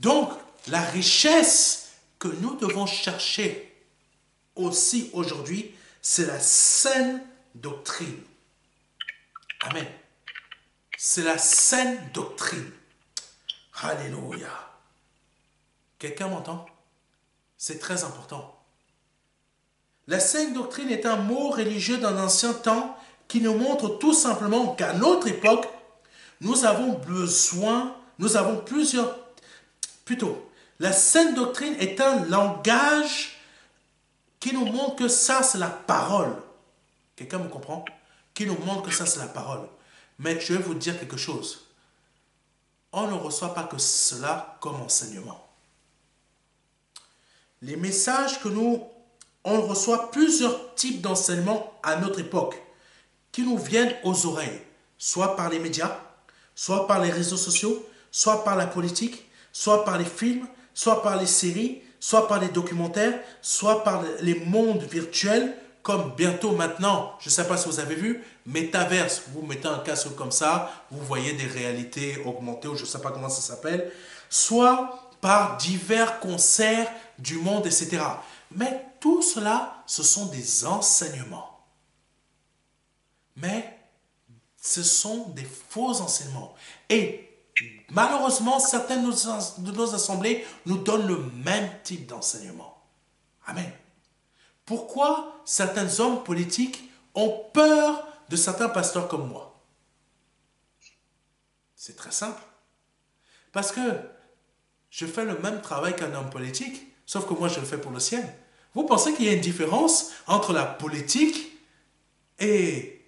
Donc, la richesse que nous devons chercher aussi aujourd'hui, c'est la saine doctrine. Amen. C'est la saine doctrine. Alléluia. Quelqu'un m'entend? C'est très important. La saine doctrine est un mot religieux d'un ancien temps qui nous montre tout simplement qu'à notre époque, nous avons la saine doctrine est un langage qui nous montre que ça, c'est la parole. Quelqu'un me comprend? Qui nous montre que ça, c'est la parole. Mais je vais vous dire quelque chose. On ne reçoit pas que cela comme enseignement. Les messages que on reçoit plusieurs types d'enseignements à notre époque qui nous viennent aux oreilles, soit par les médias, soit par les réseaux sociaux, soit par la politique, soit par les films, soit par les séries, soit par les documentaires, soit par les mondes virtuels, comme bientôt maintenant, je ne sais pas si vous avez vu, Metaverse, vous mettez un casque comme ça, vous voyez des réalités augmentées, ou je ne sais pas comment ça s'appelle, soit par divers concerts du monde, etc. Mais tout cela, ce sont des enseignements. Mais ce sont des faux enseignements. Et malheureusement, certaines de nos assemblées nous donnent le même type d'enseignement. Amen. Pourquoi certains hommes politiques ont peur de certains pasteurs comme moi? C'est très simple. Parce que je fais le même travail qu'un homme politique, sauf que moi je le fais pour le ciel. Vous pensez qu'il y a une différence entre la politique et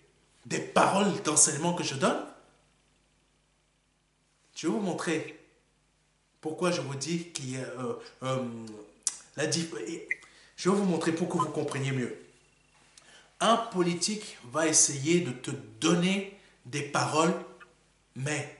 des paroles d'enseignement que je donne? Je vais vous montrer pourquoi je vous dis qu'il y a je vais vous montrer pour que vous compreniez mieux. Un politique va essayer de te donner des paroles, mais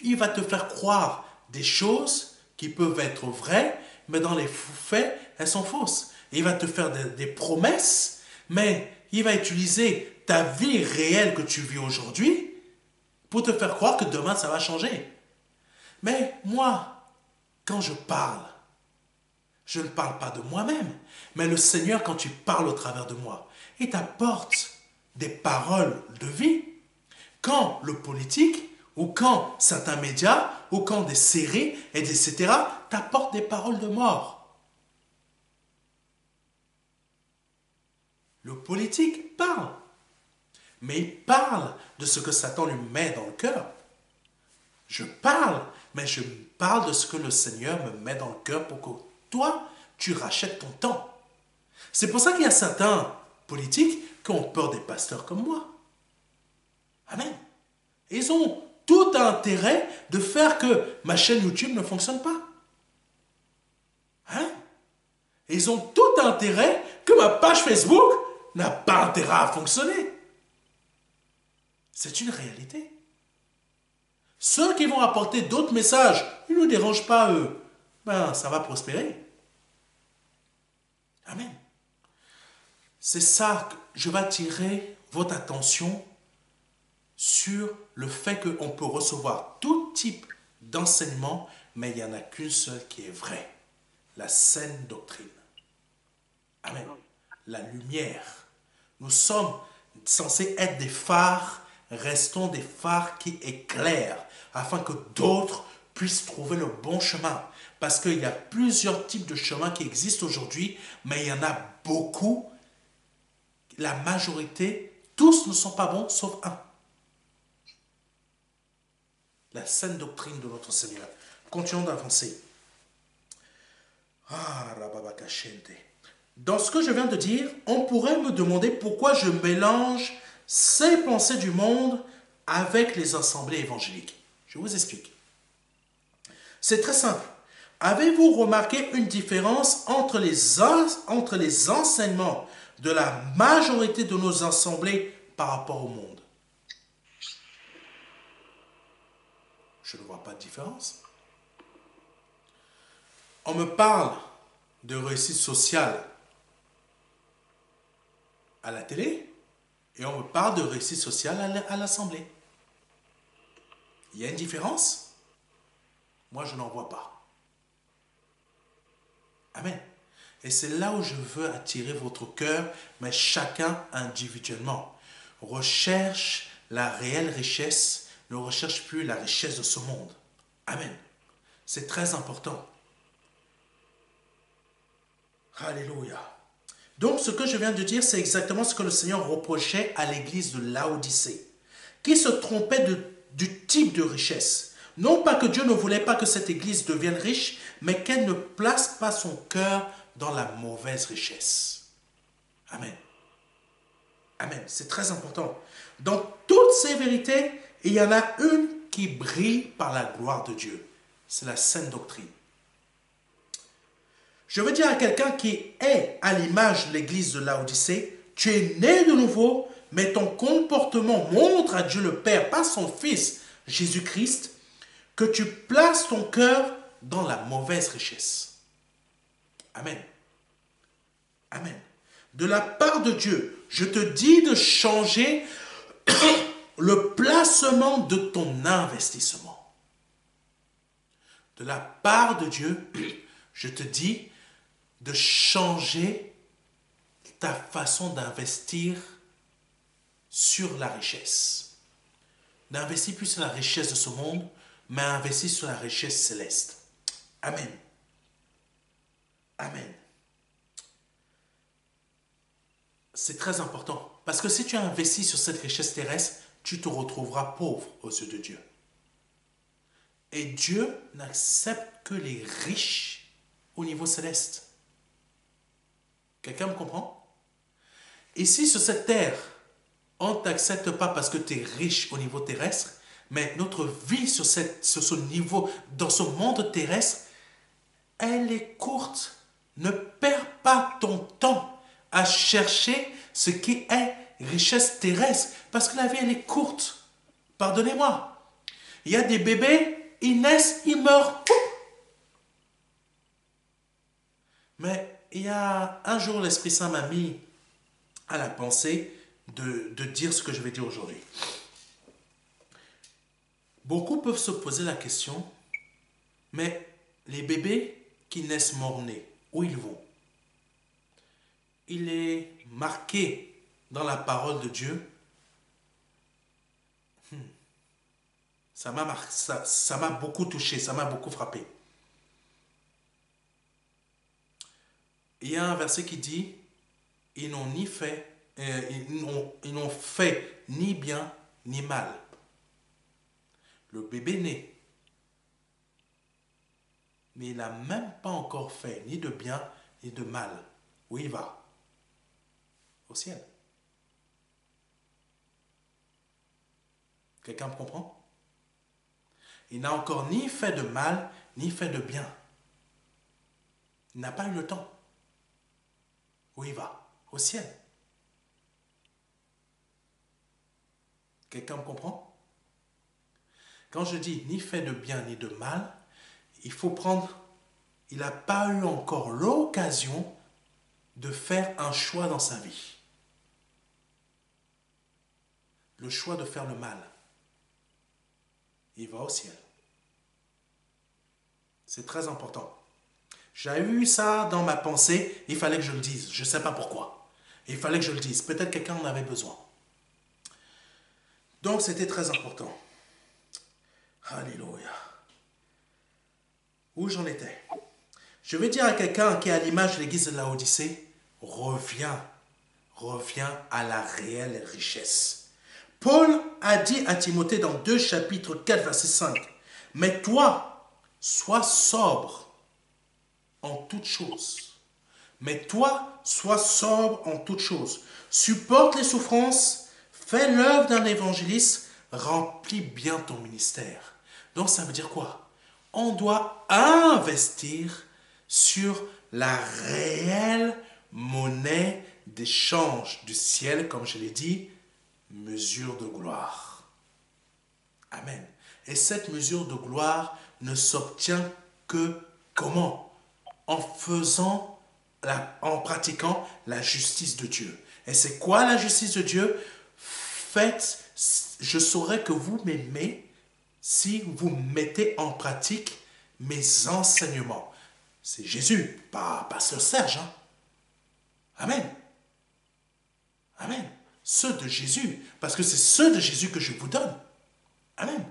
il va te faire croire des choses qui peuvent être vraies, mais dans les faits, elles sont fausses. Il va te faire des promesses, mais il va utiliser ta vie réelle que tu vis aujourd'hui pour te faire croire que demain, ça va changer. Mais moi, quand je parle, je ne parle pas de moi-même, mais le Seigneur, quand tu parles au travers de moi, il t'apporte des paroles de vie. Quand le politique, ou quand certains médias, ou quand des séries, etc., t'apportent des paroles de mort. Le politique parle, mais il parle de ce que Satan lui met dans le cœur. Je parle, mais je parle de ce que le Seigneur me met dans le cœur pour que toi, tu rachètes ton temps. C'est pour ça qu'il y a certains politiques qui ont peur des pasteurs comme moi. Amen. Ils ont tout intérêt de faire que ma chaîne YouTube ne fonctionne pas. Hein? Ils ont tout intérêt que ma page Facebook n'a pas intérêt à fonctionner. C'est une réalité. Ceux qui vont apporter d'autres messages, ils ne nous dérangent pas eux. Ben, ça va prospérer. Amen. C'est ça que je vais attirer votre attention sur le fait qu'on peut recevoir tout type d'enseignements, mais il n'y en a qu'une seule qui est vraie. La saine doctrine. Amen. La lumière. Nous sommes censés être des phares, restons des phares qui éclairent, afin que d'autres puissent trouver le bon chemin. Parce qu'il y a plusieurs types de chemins qui existent aujourd'hui, mais il y en a beaucoup. La majorité, tous ne sont pas bons, sauf un. La saine doctrine de notre Seigneur. Continuons d'avancer. Ah, Rababakashente. Dans ce que je viens de dire, on pourrait me demander pourquoi je mélange ces pensées du monde avec les assemblées évangéliques. Je vous explique. C'est très simple. Avez-vous remarqué une différence entre les enseignements de la majorité de nos assemblées par rapport au monde? Je ne vois pas de différence. On me parle de réussite sociale à la télé et on me parle de réussite sociale à l'Assemblée. Il y a une différence? Moi, je n'en vois pas. Amen. Et c'est là où je veux attirer votre cœur, mais chacun individuellement. Recherche la réelle richesse, ne recherche plus la richesse de ce monde. Amen. C'est très important. Alléluia. Donc, ce que je viens de dire, c'est exactement ce que le Seigneur reprochait à l'église de Laodicée, qui se trompait du type de richesse. Non pas que Dieu ne voulait pas que cette église devienne riche, mais qu'elle ne place pas son cœur dans la mauvaise richesse. Amen. Amen. C'est très important. Dans toutes ces vérités, il y en a une qui brille par la gloire de Dieu. C'est la saine doctrine. Je veux dire à quelqu'un qui est à l'image de l'église de Laodicée, tu es né de nouveau, mais ton comportement montre à Dieu le Père, par son Fils Jésus-Christ, que tu places ton cœur dans la mauvaise richesse. Amen. Amen. De la part de Dieu, je te dis de changer le placement de ton investissement. De la part de Dieu, je te dis de changer ta façon d'investir sur la richesse. N'investis plus sur la richesse de ce monde, mais investis sur la richesse céleste. Amen. Amen. C'est très important. Parce que si tu investis sur cette richesse terrestre, tu te retrouveras pauvre aux yeux de Dieu. Et Dieu n'accepte que les riches au niveau céleste. Quelqu'un me comprend? Ici, sur cette terre, on ne t'accepte pas parce que tu es riche au niveau terrestre, mais notre vie sur ce niveau, dans ce monde terrestre, elle est courte. Ne perds pas ton temps à chercher ce qui est richesse terrestre, parce que la vie, elle est courte. Pardonnez-moi. Il y a des bébés, ils naissent, ils meurent. Mais il y a un jour, l'Esprit Saint m'a mis à la pensée de dire ce que je vais dire aujourd'hui. Beaucoup peuvent se poser la question, mais les bébés qui naissent morts-nés, où ils vont? Il est marqué dans la parole de Dieu. Ça m'a beaucoup touché, ça m'a beaucoup frappé. Il y a un verset qui dit, ils n'ont fait ni bien ni mal. Le bébé naît, mais il n'a même pas encore fait ni de bien ni de mal. Où il va? Au ciel. Quelqu'un me comprend? Il n'a encore ni fait de mal, ni fait de bien. Il n'a pas eu le temps. Où il va? Au ciel. Quelqu'un me comprend? Quand je dis ni fait de bien ni de mal, il faut prendre, il n'a pas eu encore l'occasion de faire un choix dans sa vie. Le choix de faire le mal. Il va au ciel. C'est très important. J'ai eu ça dans ma pensée, il fallait que je le dise. Je ne sais pas pourquoi. Il fallait que je le dise. Peut-être quelqu'un en avait besoin. Donc c'était très important. Alléluia. Où j'en étais? Je vais dire à quelqu'un qui est à l'image de l'église de Laodicée, reviens à la réelle richesse. Paul a dit à Timothée dans 2 chapitre 4 verset 5, mais toi, sois sobre en toutes choses. Mais toi, sois sobre en toutes choses. Supporte les souffrances, fais l'œuvre d'un évangéliste, remplis bien ton ministère. Donc ça veut dire quoi? On doit investir sur la réelle monnaie d'échange du ciel, comme je l'ai dit, mesure de gloire. Amen. Et cette mesure de gloire ne s'obtient que comment? En pratiquant la justice de Dieu. Et c'est quoi la justice de Dieu? Faites, je saurai que vous m'aimez si vous mettez en pratique mes enseignements. C'est Jésus, pas Pasteur Serge. Hein? Amen. Amen. Ceux de Jésus, parce que c'est ceux de Jésus que je vous donne. Amen.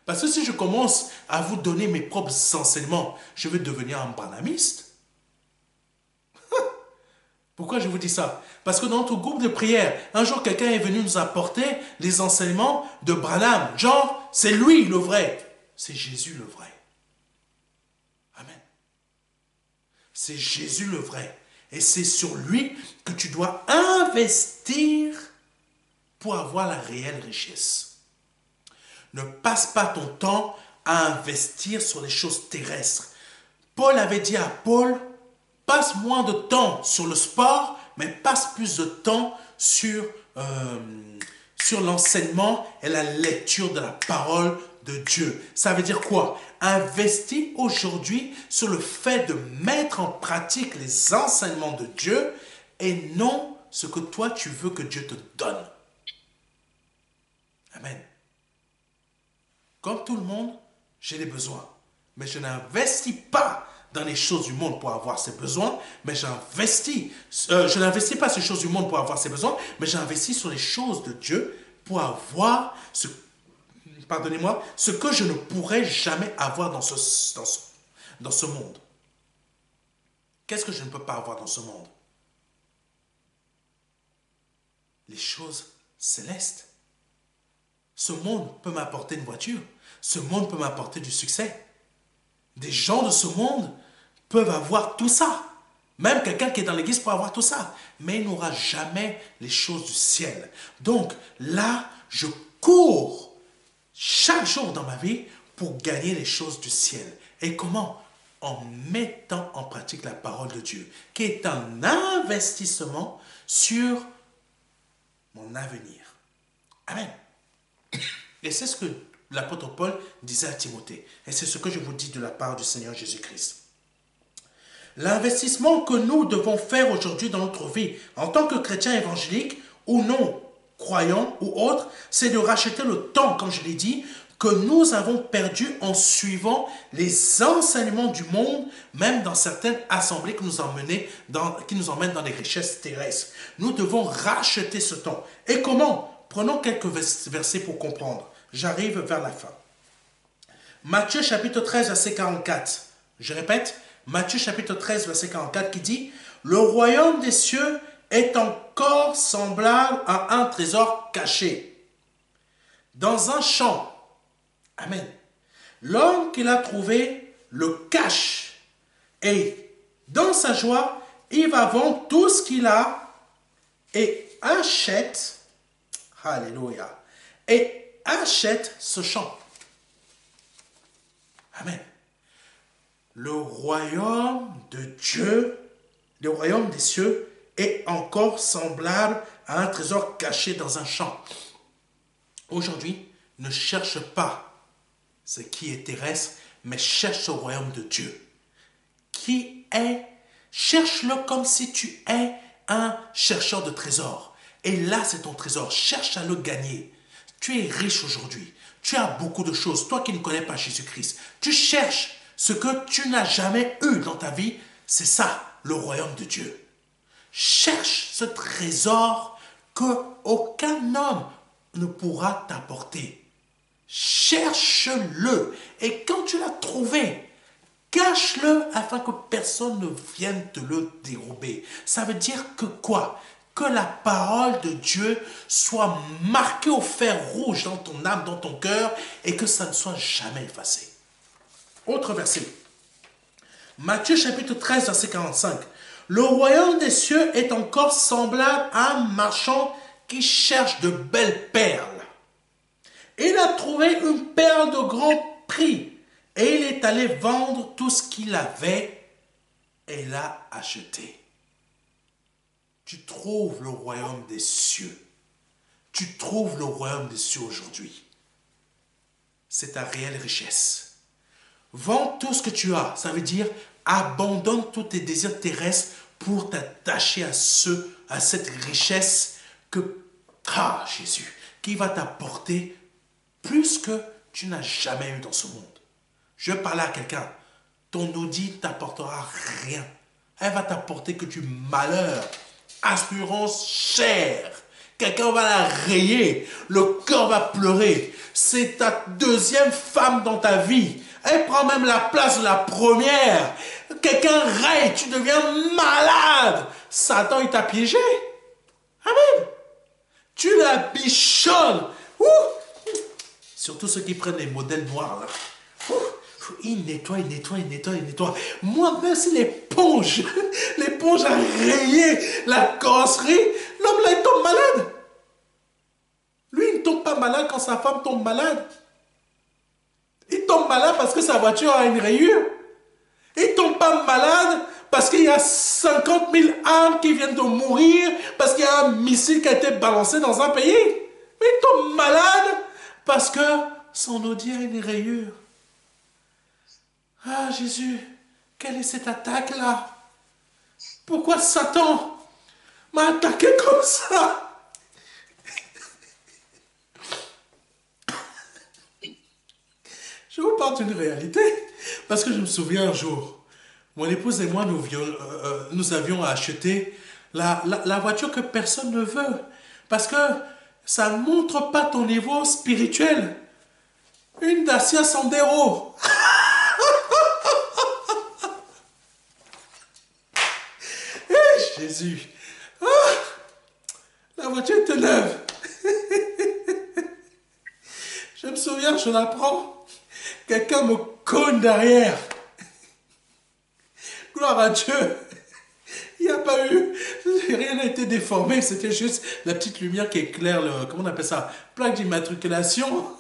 Parce que si je commence à vous donner mes propres enseignements, je vais devenir un branhamiste. Pourquoi je vous dis ça? Parce que dans notre groupe de prière, un jour quelqu'un est venu nous apporter les enseignements de Branham. Genre, c'est lui le vrai. C'est Jésus le vrai. Amen. C'est Jésus le vrai. Et c'est sur lui que tu dois investir pour avoir la réelle richesse. Ne passe pas ton temps à investir sur les choses terrestres. Paul avait dit à Paul, passe moins de temps sur le sport, mais passe plus de temps sur l'enseignement et la lecture de la parole de Dieu. Ça veut dire quoi? Investis aujourd'hui sur le fait de mettre en pratique les enseignements de Dieu et non ce que toi tu veux que Dieu te donne. Amen. Comme tout le monde, j'ai des besoins. Mais je n'investis pas dans les choses du monde pour avoir ses besoins, mais je n'investis pas sur les choses du monde pour avoir ses besoins, mais j'investis sur les choses de Dieu pour avoir ce que je ne pourrais jamais avoir dans ce monde. Qu'est-ce que je ne peux pas avoir dans ce monde? Les choses célestes. Ce monde peut m'apporter une voiture. Ce monde peut m'apporter du succès. Des gens de ce monde peuvent avoir tout ça. Même quelqu'un qui est dans l'église peut avoir tout ça. Mais il n'aura jamais les choses du ciel. Donc là, je cours chaque jour dans ma vie pour gagner les choses du ciel. Et comment? En mettant en pratique la parole de Dieu, qui est un investissement sur mon avenir. Amen. Et c'est ce que l'apôtre Paul disait à Timothée. Et c'est ce que je vous dis de la part du Seigneur Jésus-Christ. L'investissement que nous devons faire aujourd'hui dans notre vie, en tant que chrétiens évangéliques ou non croyants ou autres, c'est de racheter le temps, comme je l'ai dit, que nous avons perdu en suivant les enseignements du monde, même dans certaines assemblées qui nous emmènent dans les richesses terrestres. Nous devons racheter ce temps. Et comment? Prenons quelques versets pour comprendre. J'arrive vers la fin. Matthieu chapitre 13, verset 44. Je répète, Matthieu chapitre 13, verset 44 qui dit « Le royaume des cieux est encore semblable à un trésor caché dans un champ. » Amen. L'homme qui l'a trouvé le cache et dans sa joie, il va vendre tout ce qu'il a et achète, alléluia, et achète ce champ. Amen. Le royaume de Dieu, le royaume des cieux est encore semblable à un trésor caché dans un champ. Aujourd'hui, ne cherche pas ce qui est terrestre, mais cherche le royaume de Dieu. Qui est, cherche-le comme si tu es un chercheur de trésors. Et là, c'est ton trésor. Cherche à le gagner. Tu es riche aujourd'hui. Tu as beaucoup de choses. Toi qui ne connais pas Jésus-Christ, tu cherches Ce que tu n'as jamais eu dans ta vie, c'est ça, le royaume de Dieu. Cherche ce trésor que aucun homme ne pourra t'apporter. Cherche-le. Et quand tu l'as trouvé, cache-le afin que personne ne vienne te le dérober. Ça veut dire que quoi? Que la parole de Dieu soit marquée au fer rouge dans ton âme, dans ton cœur, et que ça ne soit jamais effacé. Autre verset. Matthieu chapitre 13, verset 45. Le royaume des cieux est encore semblable à un marchand qui cherche de belles perles. Il a trouvé une perle de grand prix et il est allé vendre tout ce qu'il avait et l'a acheté. Tu trouves le royaume des cieux. Tu trouves le royaume des cieux aujourd'hui. C'est ta réelle richesse. Vends tout ce que tu as. Ça veut dire abandonne tous tes désirs terrestres pour t'attacher à cette richesse que, Jésus, qui va t'apporter plus que tu n'as jamais eu dans ce monde. Je parle à quelqu'un. Ton Audi ne t'apportera rien. Elle va t'apporter que du malheur. Assurance chère. Quelqu'un va la rayer. Le cœur va pleurer. C'est ta deuxième femme dans ta vie. Elle prend même la place de la première. Quelqu'un raye. Tu deviens malade. Satan, il t'a piégé. Amen. Tu la bichonnes. Surtout ceux qui prennent les modèles noirs là. Il nettoie. Moi, même si l'éponge a rayé la carrosserie, l'homme là, il tombe malade. Lui, il ne tombe pas malade quand sa femme tombe malade. Il tombe malade parce que sa voiture a une rayure. Il ne tombe pas malade parce qu'il y a 50 000 âmes qui viennent de mourir, parce qu'il y a un missile qui a été balancé dans un pays. Mais il tombe malade parce que son Audi a une rayure. Ah Jésus, quelle est cette attaque-là? Pourquoi Satan m'a attaqué comme ça? Je vous parle d'une réalité. Parce que je me souviens un jour, mon épouse et moi, nous avions acheté la voiture que personne ne veut. Parce que ça ne montre pas ton niveau spirituel. Une Dacia Sandero. Jésus. La voiture était neuve. Je me souviens, je la prends. Quelqu'un me cogne derrière. Gloire à Dieu. Il n'y a pas eu... Rien n'a été déformé. C'était juste la petite lumière qui éclaire le... Comment on appelle ça? Plaque d'immatriculation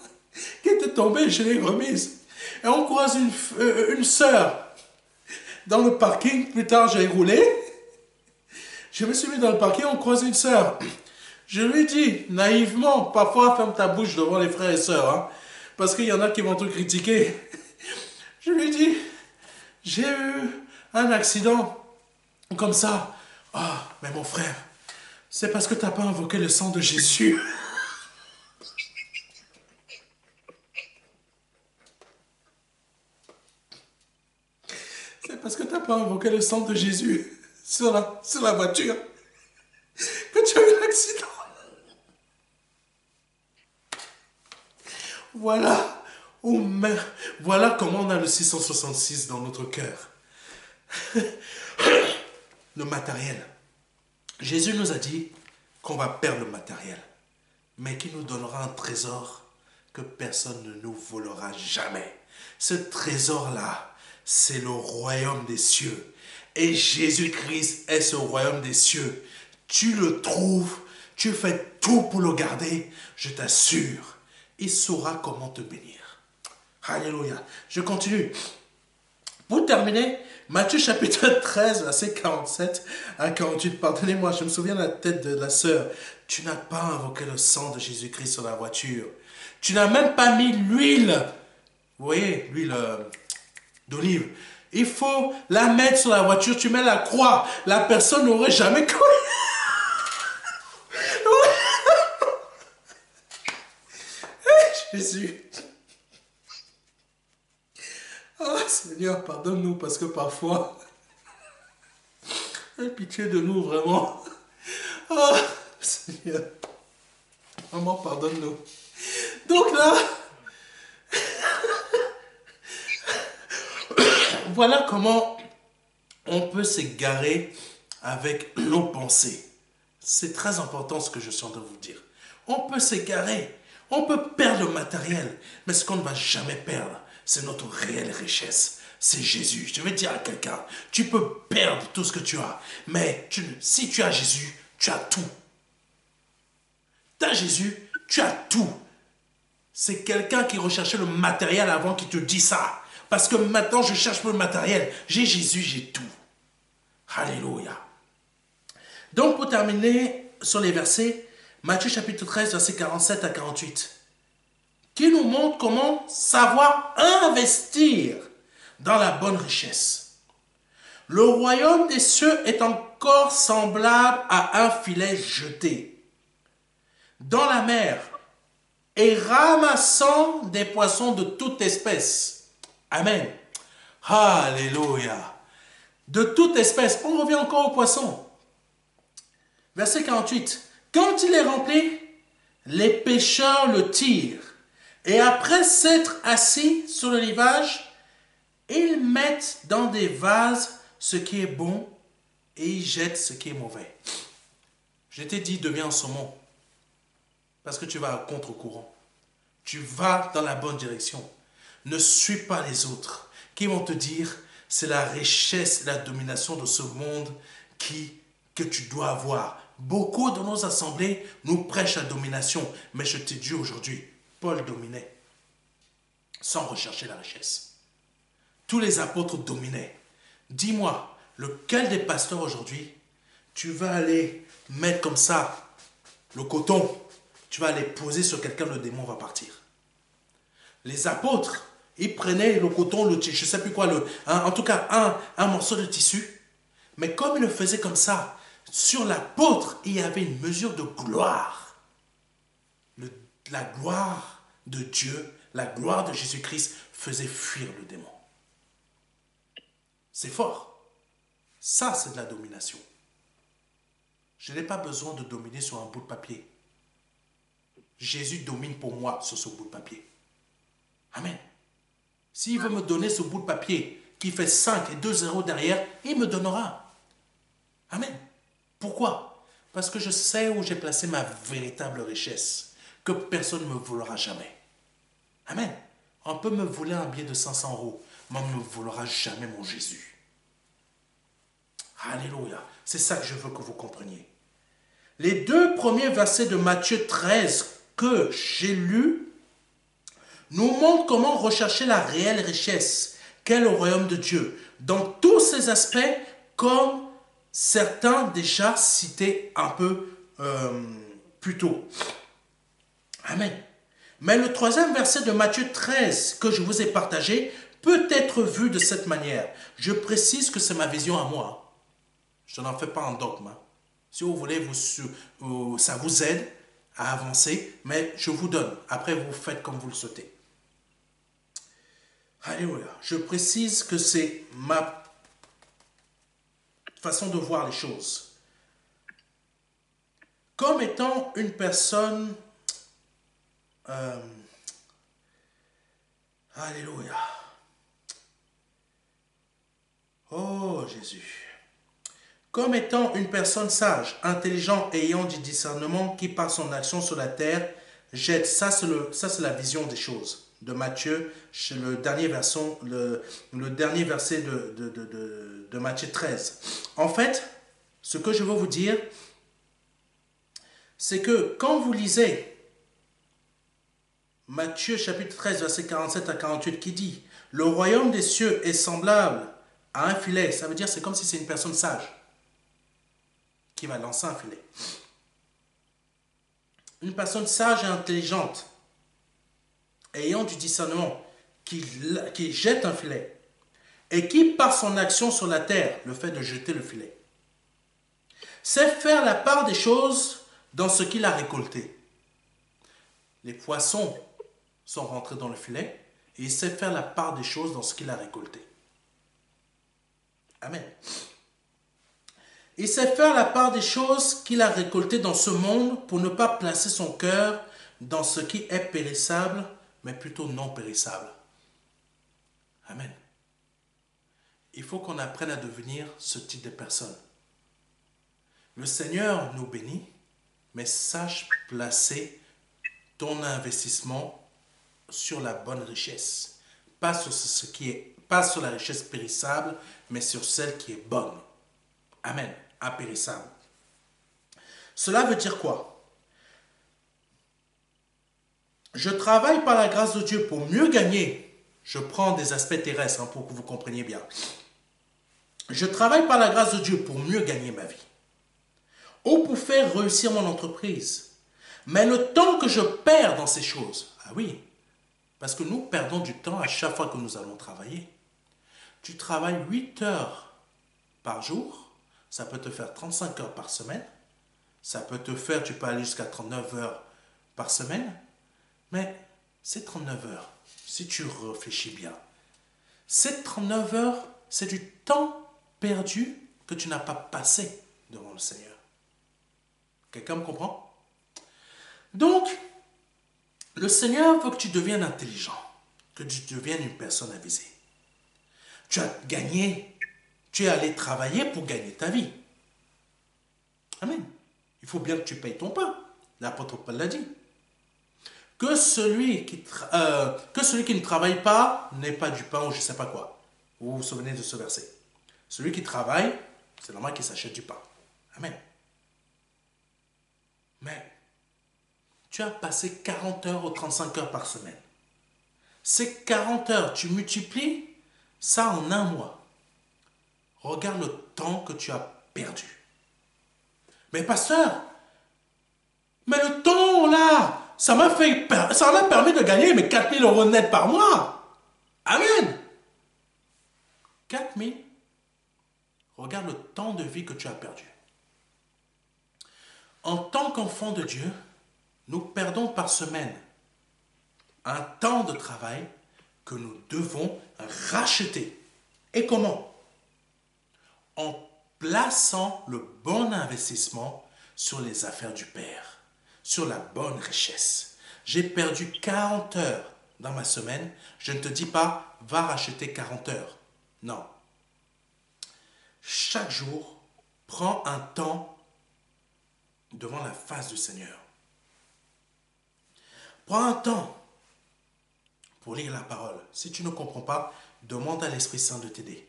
qui était tombée. Je l'ai remise. Et on croise une sœur dans le parking. Plus tard, j'ai roulé. Je me suis mis dans le parking, on croise une sœur. Je lui dis, naïvement, parfois ferme ta bouche devant les frères et sœurs, hein, parce qu'il y en a qui vont te critiquer. Je lui dis, j'ai eu un accident comme ça. Ah, mais mon frère, c'est parce que tu n'as pas invoqué le sang de Jésus. C'est parce que tu n'as pas invoqué le sang de Jésus sur la voiture que tu as eu l'accident. Voilà, oh merde, voilà comment on a le 666 dans notre cœur. Le matériel. Jésus nous a dit qu'on va perdre le matériel, mais qu'il nous donnera un trésor que personne ne nous volera jamais. Ce trésor-là, c'est le royaume des cieux. Et Jésus-Christ est ce royaume des cieux. Tu le trouves, tu fais tout pour le garder, je t'assure, il saura comment te bénir. Alléluia. Je continue. Pour terminer, Matthieu chapitre 13, verset 47 à 48. Pardonnez-moi, je me souviens de la tête de la sœur. Tu n'as pas invoqué le sang de Jésus-Christ sur la voiture. Tu n'as même pas mis l'huile. Vous voyez, l'huile d'olive. Il faut la mettre sur la voiture. Tu mets la croix. La personne n'aurait jamais cru. Jésus. Ah, Seigneur, pardonne-nous parce que parfois, aie pitié de nous vraiment. Ah, Seigneur, vraiment, pardonne-nous. Donc là, voilà comment on peut s'égarer avec nos pensées. C'est très important ce que je suis en train de vous dire. On peut s'égarer, on peut perdre le matériel, mais ce qu'on ne va jamais perdre, c'est notre réelle richesse. C'est Jésus. Je vais dire à quelqu'un, tu peux perdre tout ce que tu as, mais si tu as Jésus, tu as tout. Tu as Jésus, tu as tout. C'est quelqu'un qui recherchait le matériel avant qui te dit ça. Parce que maintenant, je cherche le matériel. J'ai Jésus, j'ai tout. Alléluia. Donc, pour terminer sur les versets, Matthieu chapitre 13, versets 47 à 48, qui nous montre comment savoir investir dans la bonne richesse. Le royaume des cieux est encore semblable à un filet jeté dans la mer et ramassant des poissons de toute espèce. Amen. Alléluia. De toute espèce. On revient encore aux poissons. Verset 48. Quand il est rempli, les pêcheurs le tirent. Et après s'être assis sur le rivage, ils mettent dans des vases ce qui est bon et ils jettent ce qui est mauvais. Je t'ai dit, deviens un saumon. Parce que tu vas à contre-courant. Tu vas dans la bonne direction. Ne suis pas les autres qui vont te dire c'est la richesse, la domination de ce monde que tu dois avoir. Beaucoup de nos assemblées nous prêchent la domination. Mais je te dis aujourd'hui, Paul dominait sans rechercher la richesse. Tous les apôtres dominaient. Dis-moi, lequel des pasteurs aujourd'hui, tu vas aller mettre comme ça le coton, tu vas aller poser sur quelqu'un, le démon va partir. Les apôtres, ils prenaient le coton, je ne sais plus quoi, en tout cas un morceau de tissu, mais comme ils le faisaient comme ça, sur l'apôtre, il y avait une mesure de gloire. La gloire de Dieu, la gloire de Jésus-Christ faisait fuir le démon. C'est fort. Ça, c'est de la domination. Je n'ai pas besoin de dominer sur un bout de papier. Jésus domine pour moi sur ce bout de papier. Amen. S'il veut me donner ce bout de papier qui fait 5 et 2 zéros derrière, il me donnera. Amen. Pourquoi? Parce que je sais où j'ai placé ma véritable richesse, que personne ne me volera jamais. Amen. On peut me voler un billet de 500 euros, mais on ne me volera jamais mon Jésus. Alléluia. C'est ça que je veux que vous compreniez. Les 2 premiers versets de Matthieu 13 que j'ai lus nous montrent comment rechercher la réelle richesse qu'est le royaume de Dieu, dans tous ses aspects, comme certains déjà cités un peu plus tôt. Amen. Mais le 3e verset de Matthieu 13 que je vous ai partagé peut être vu de cette manière. Je précise que c'est ma vision à moi. Je n'en fais pas un dogme. Si vous voulez, ça vous aide à avancer, mais je vous donne. Après, vous faites comme vous le souhaitez. Alléluia. Je précise que c'est ma façon de voir les choses. Comme étant une personne... Alléluia. Oh Jésus. Comme étant une personne sage, intelligente et ayant du discernement qui par son action sur la terre jette. Ça c'est la vision des choses de Matthieu, le dernier verset de Matthieu 13. En fait, ce que je veux vous dire, c'est que quand vous lisez Matthieu chapitre 13, verset 47 à 48 qui dit « Le royaume des cieux est semblable à un filet », ça veut dire c'est comme si c'est une personne sage qui va lancer un filet. Une personne sage et intelligente, ayant du discernement, qui jette un filet, et qui, par son action sur la terre, le fait de jeter le filet, sait faire la part des choses dans ce qu'il a récolté. Les poissons sont rentrés dans le filet, Et il sait faire la part des choses dans ce qu'il a récolté. Amen. Il sait faire la part des choses qu'il a récoltées dans ce monde pour ne pas placer son cœur dans ce qui est périssable, mais plutôt non périssable. Amen. Il faut qu'on apprenne à devenir ce type de personne. Le Seigneur nous bénit, mais sache placer ton investissement sur la bonne richesse. Pas sur la richesse périssable, mais sur celle qui est bonne. Amen. Impérissable. Cela veut dire quoi? Je travaille par la grâce de Dieu pour mieux gagner. Je prends des aspects terrestres pour que vous compreniez bien. Je travaille par la grâce de Dieu pour mieux gagner ma vie. Ou pour faire réussir mon entreprise. Mais le temps que je perds dans ces choses, ah oui, parce que nous perdons du temps à chaque fois que nous allons travailler. Tu travailles 8 heures par jour, ça peut te faire 35 heures par semaine, ça peut te faire, tu peux aller jusqu'à 39 heures par semaine, mais c'est 39 heures, si tu réfléchis bien. Ces 39 heures, c'est du temps perdu que tu n'as pas passé devant le Seigneur. Quelqu'un me comprend? Donc, le Seigneur veut que tu deviennes intelligent, que tu deviennes une personne avisée. Tu as gagné, tu es allé travailler pour gagner ta vie. Amen. Il faut bien que tu payes ton pain. L'apôtre Paul l'a dit. Que celui qui ne travaille pas n'ait pas du pain ou je ne sais pas quoi. Vous vous souvenez de ce verset. Celui qui travaille, c'est normal qu'il s'achète du pain. Amen. Mais tu as passé 40 heures ou 35 heures par semaine. Ces 40 heures, tu multiplies ça en un mois. Regarde le temps que tu as perdu. Mais pasteur, mais le temps là, ça m'a permis de gagner mes 4 000 euros net par mois. Amen. 4 000. Regarde le temps de vie que tu as perdu. En tant qu'enfant de Dieu, nous perdons par semaine un temps de travail que nous devons racheter. Et comment? En plaçant le bon investissement sur les affaires du Père, sur la bonne richesse. J'ai perdu 40 heures dans ma semaine. Je ne te dis pas, va racheter 40 heures. Non. Chaque jour, prends un temps devant la face du Seigneur. Prends un temps pour lire la parole. Si tu ne comprends pas, demande à l'Esprit Saint de t'aider.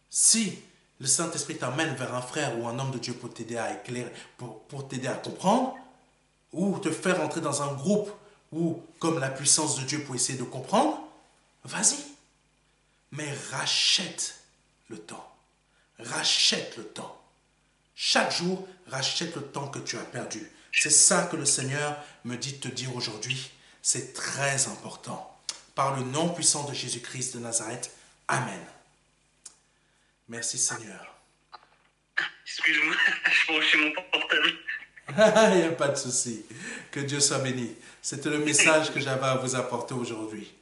Si le Saint-Esprit t'amène vers un frère ou un homme de Dieu pour t'aider à éclairer, pour t'aider à comprendre, ou te faire entrer dans un groupe ou comme la puissance de Dieu pour essayer de comprendre, vas-y. Mais rachète le temps. Rachète le temps. Chaque jour, rachète le temps que tu as perdu. C'est ça que le Seigneur me dit de te dire aujourd'hui. C'est très important. Par le nom puissant de Jésus-Christ de Nazareth. Amen. Merci Seigneur. Excuse-moi, je branchais mon portable. Il n'y a pas de souci. Que Dieu soit béni. C'était le message que j'avais à vous apporter aujourd'hui.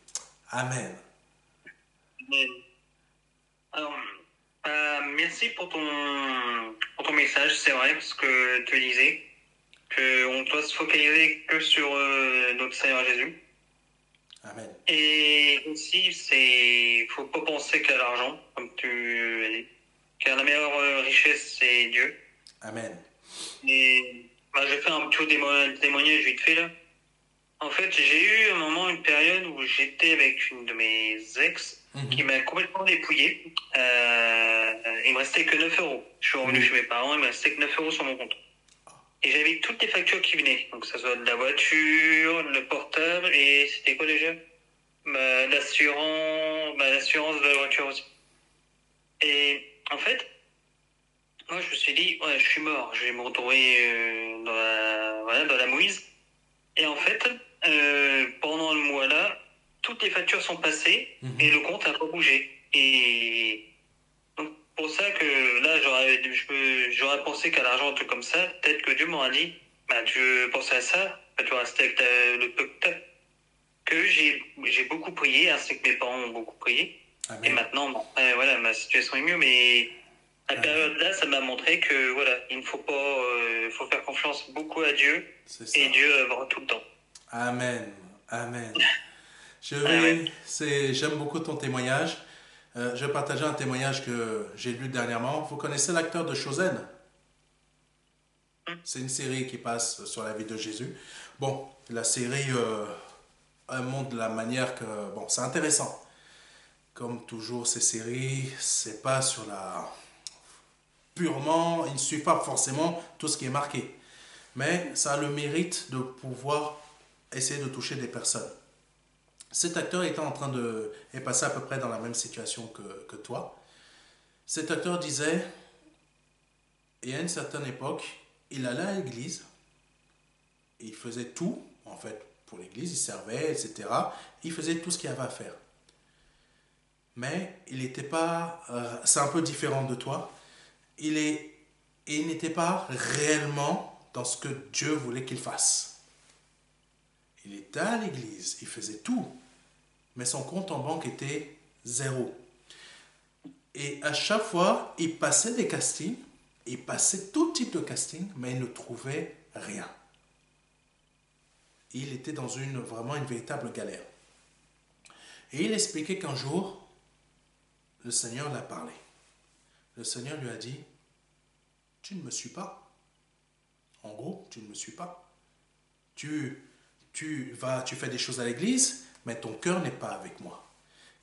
Amen. Alors, merci pour ton message, c'est vrai, parce que tu disais qu'on doit se focaliser que sur notre Seigneur Jésus. Amen. Et aussi, il faut pas penser qu'à l'argent, comme tu as dit. Car la meilleure richesse, c'est Dieu. Amen. Et j'ai fait un petit témoignage vite fait là. En fait, j'ai eu un moment, une période où j'étais avec une de mes ex qui m'a complètement dépouillé. Il me restait que 9 euros. Je suis revenu chez mes parents, il me restait que 9 euros sur mon compte. Et j'avais toutes les factures qui venaient. Donc, ça soit de la voiture, le portable, et c'était quoi déjà? L'assurance de la voiture aussi. Et en fait, moi, je me suis dit, ouais, je suis mort, je vais me retrouver dans la mouise. Et en fait, pendant le mois-là, toutes les factures sont passées et le compte n'a pas bougé. Et donc, pour ça que là, j'aurais pensé qu'à l'argent, un truc comme ça, peut-être que Dieu m'aura dit, tu veux penser à ça, tu vas rester avec le peu que t'as. que j'ai beaucoup prié, ainsi que mes parents ont beaucoup prié. Et Amen. maintenant, bon, voilà, ma situation est mieux, mais à la Amen. période-là, ça m'a montré que voilà, il ne faut pas, faut faire confiance beaucoup à Dieu, C'est ça. et Dieu œuvre tout le temps. Amen. Amen. Amen. J'aime beaucoup ton témoignage. Je vais partager un témoignage que j'ai lu dernièrement. Vous connaissez l'acteur de Chosen? C'est une série qui passe sur la vie de Jésus. Bon, la série montre de la manière que... Bon, c'est intéressant. Comme toujours, ces séries, c'est pas sur la... Purement, il ne suit pas forcément tout ce qui est marqué. Mais ça a le mérite de pouvoir essayer de toucher des personnes. Cet acteur est passé à peu près dans la même situation que toi. Cet acteur disait, et à une certaine époque, il allait à l'église, et il faisait tout, en fait, pour l'église, il servait, etc. Il faisait tout ce qu'il y avait à faire. Mais il n'était pas, c'est un peu différent de toi, il n'était pas réellement dans ce que Dieu voulait qu'il fasse. Il était à l'église, il faisait tout, mais son compte en banque était zéro. Et à chaque fois, il passait des castings, il passait tout type de casting, mais il ne trouvait rien. Il était dans vraiment une véritable galère. Et il expliquait qu'un jour, le Seigneur l'a parlé. Le Seigneur lui a dit, tu ne me suis pas. En gros, tu ne me suis pas. Tu fais des choses à l'église, mais ton cœur n'est pas avec moi.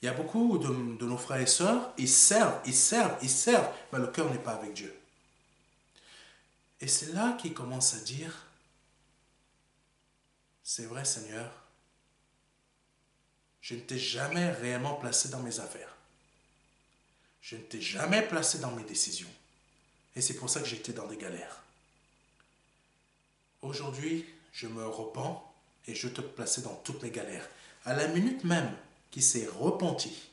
Il y a beaucoup de nos frères et sœurs, ils servent, mais le cœur n'est pas avec Dieu. Et c'est là qu'ils commencent à dire, c'est vrai Seigneur, je ne t'ai jamais réellement placé dans mes affaires. Je ne t'ai jamais placé dans mes décisions. Et c'est pour ça que j'étais dans des galères. Aujourd'hui, je me repens et je te plaçais dans toutes mes galères. À la minute même qu'il s'est repenti,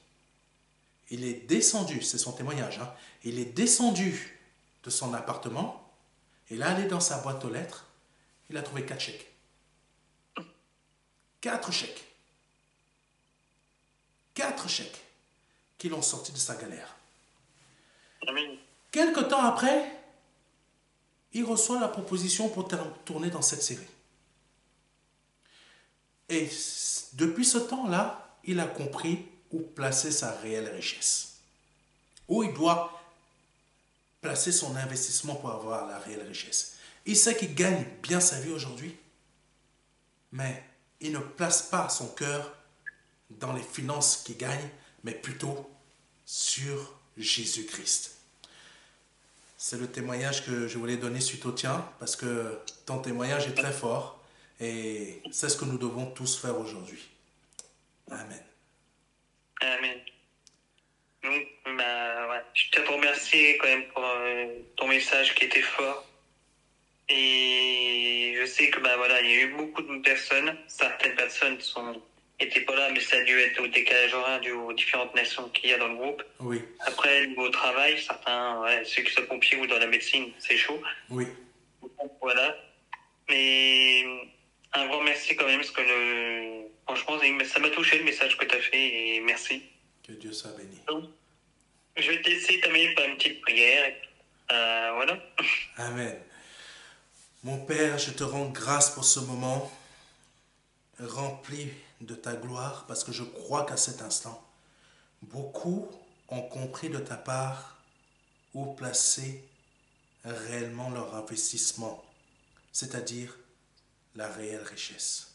il est descendu, c'est son témoignage, hein, il est descendu de son appartement, il est allé dans sa boîte aux lettres, il a trouvé 4 chèques. 4 chèques. 4 chèques qui l'ont sorti de sa galère. Amen. Quelque temps après, il reçoit la proposition pour tourner dans cette série. Et depuis ce temps-là, il a compris où placer sa réelle richesse. Où il doit placer son investissement pour avoir la réelle richesse. Il sait qu'il gagne bien sa vie aujourd'hui, mais il ne place pas son cœur dans les finances qu'il gagne, mais plutôt sur Jésus-Christ. C'est le témoignage que je voulais donner suite au tien, parce que ton témoignage est très fort, et c'est ce que nous devons tous faire aujourd'hui. Amen. Amen. Donc, ouais. Je tiens à te remercier quand même pour ton message qui était fort. Et je sais que voilà, il y a eu beaucoup de personnes, certaines personnes étaient pas là, mais ça a dû être au décalage horaire dû aux différentes nations qu'il y a dans le groupe. Oui. Après, niveau travail, certains, ouais, ceux qui sont pompiers ou dans la médecine, c'est chaud. Oui. Voilà. Mais un grand merci quand même, parce que franchement, ça m'a touché le message que tu as fait, et merci. Que Dieu soit béni. Donc, je vais te laisser terminer par une petite prière. Voilà. Amen. Mon Père, je te rends grâce pour ce moment rempli de ta gloire, parce que je crois qu'à cet instant, beaucoup ont compris de ta part où placer réellement leur investissement, c'est-à-dire la réelle richesse.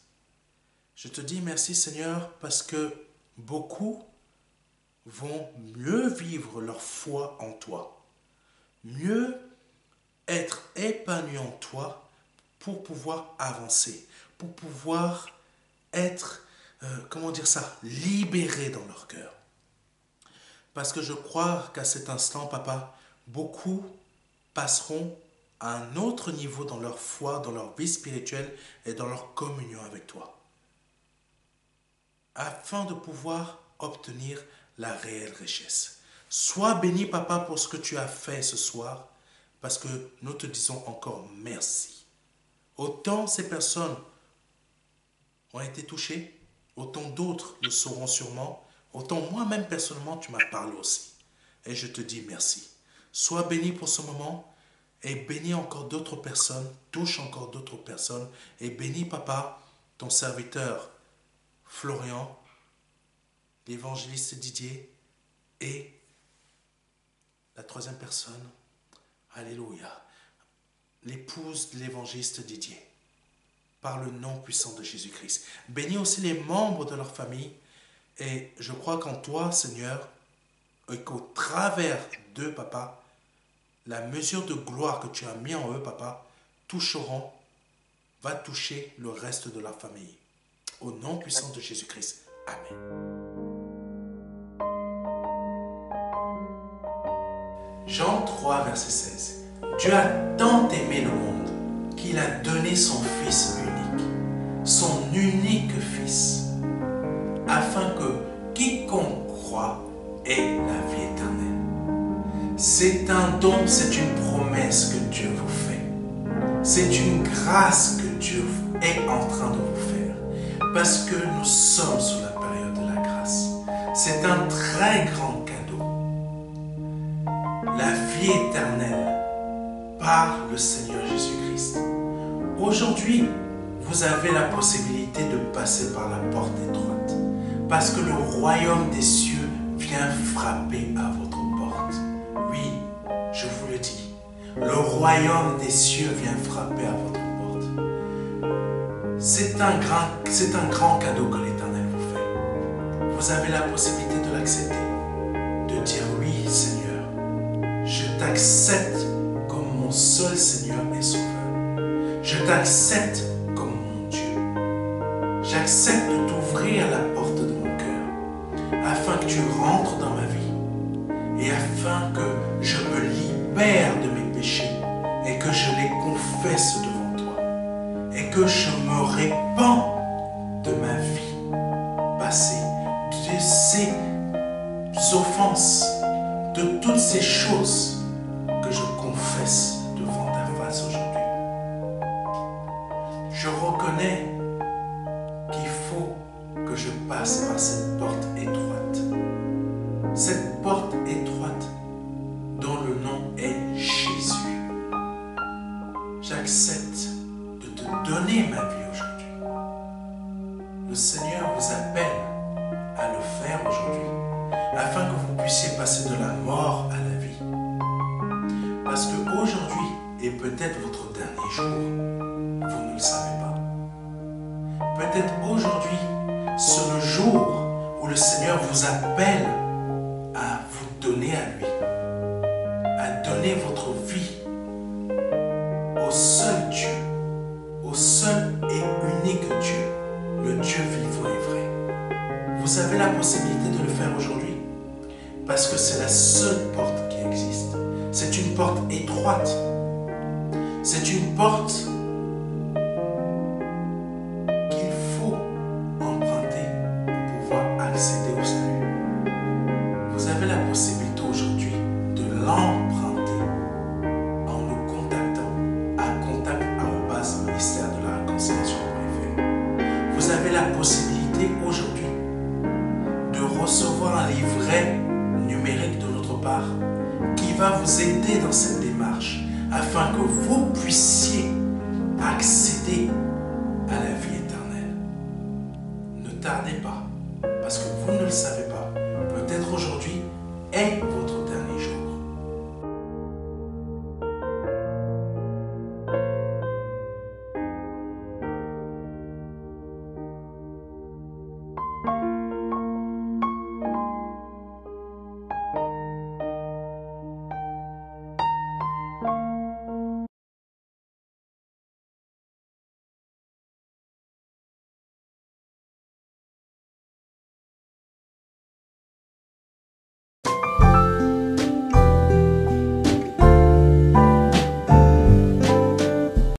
Je te dis merci Seigneur, parce que beaucoup vont mieux vivre leur foi en toi, mieux être épanouis en toi pour pouvoir avancer, pour pouvoir être, libérés dans leur cœur. Parce que je crois qu'à cet instant, Papa, beaucoup passeront à un autre niveau dans leur foi, dans leur vie spirituelle et dans leur communion avec toi, afin de pouvoir obtenir la réelle richesse. Sois béni, Papa, pour ce que tu as fait ce soir, parce que nous te disons encore merci. Autant ces personnes ont été touchées, autant d'autres le sauront sûrement, autant moi-même personnellement tu m'as parlé aussi. Et je te dis merci. Sois béni pour ce moment et bénis encore d'autres personnes, touche encore d'autres personnes et bénis papa, ton serviteur Florian, l'évangéliste Didier et la troisième personne, alléluia, l'épouse de l'évangéliste Didier, par le nom puissant de Jésus-Christ. Bénis aussi les membres de leur famille et je crois qu'en toi, Seigneur, et qu'au travers d'eux, papa, la mesure de gloire que tu as mis en eux, papa, va toucher le reste de leur famille. Au nom puissant de Jésus-Christ. Amen. Jean 3, verset 16. Dieu a tant aimé le monde qu'il a donné son Fils unique Fils, afin que quiconque croit ait la vie éternelle. C'est un don, c'est une promesse que Dieu vous fait. C'est une grâce que Dieu est en train de vous faire. Parce que nous sommes sous la période de la grâce. C'est un très grand cadeau. La vie éternelle par le Seigneur Jésus-Christ. Aujourd'hui, vous avez la possibilité de passer par la porte étroite. Parce que le royaume des cieux vient frapper à votre porte. Oui, je vous le dis. Le royaume des cieux vient frapper à votre porte. C'est un grand cadeau que l'Éternel vous fait. Vous avez la possibilité de l'accepter. De dire oui, Seigneur, je t'accepte comme mon seul Seigneur et Sauveur. Je t'accepte comme mon Dieu. J'accepte de t'ouvrir la porte de mon cœur afin que tu rentres dans ma vie et afin que je me libère de mes péchés et que je les confesse devant toi et que je me répands de ma vie passée, de ces offenses, de toutes ces choses que je confesse devant ta face aujourd'hui. Je reconnais qu'il faut que je passe par cette porte étroite. Cette porte étroite dont le nom est Jésus. J'accepte de te donner ma vie aujourd'hui. Le Seigneur vous appelle à le faire aujourd'hui afin que vous puissiez passer de la mort à la vie. Parce qu'aujourd'hui est peut-être votre dernier jour. Vous ne le savez pas. Peut-être aujourd'hui, c'est le jour où le Seigneur vous appelle à vous donner à lui, à donner votre vie au seul Dieu, au seul et unique Dieu, le Dieu vivant et vrai. Vous avez la possibilité de le faire aujourd'hui parce que c'est la seule porte qui existe. C'est une porte étroite. C'est une porte qu'il faut emprunter pour pouvoir accéder au salut. Vous avez la possibilité aujourd'hui de l'emprunter en nous contactant à contact@ministère-de-la-réconciliation.fr. Vous avez la possibilité aujourd'hui de recevoir un livret numérique de notre part qui va vous aider dans cette démarche afin que vous puissiez accéder à la vie éternelle. Ne tardez pas, parce que vous ne le savez pas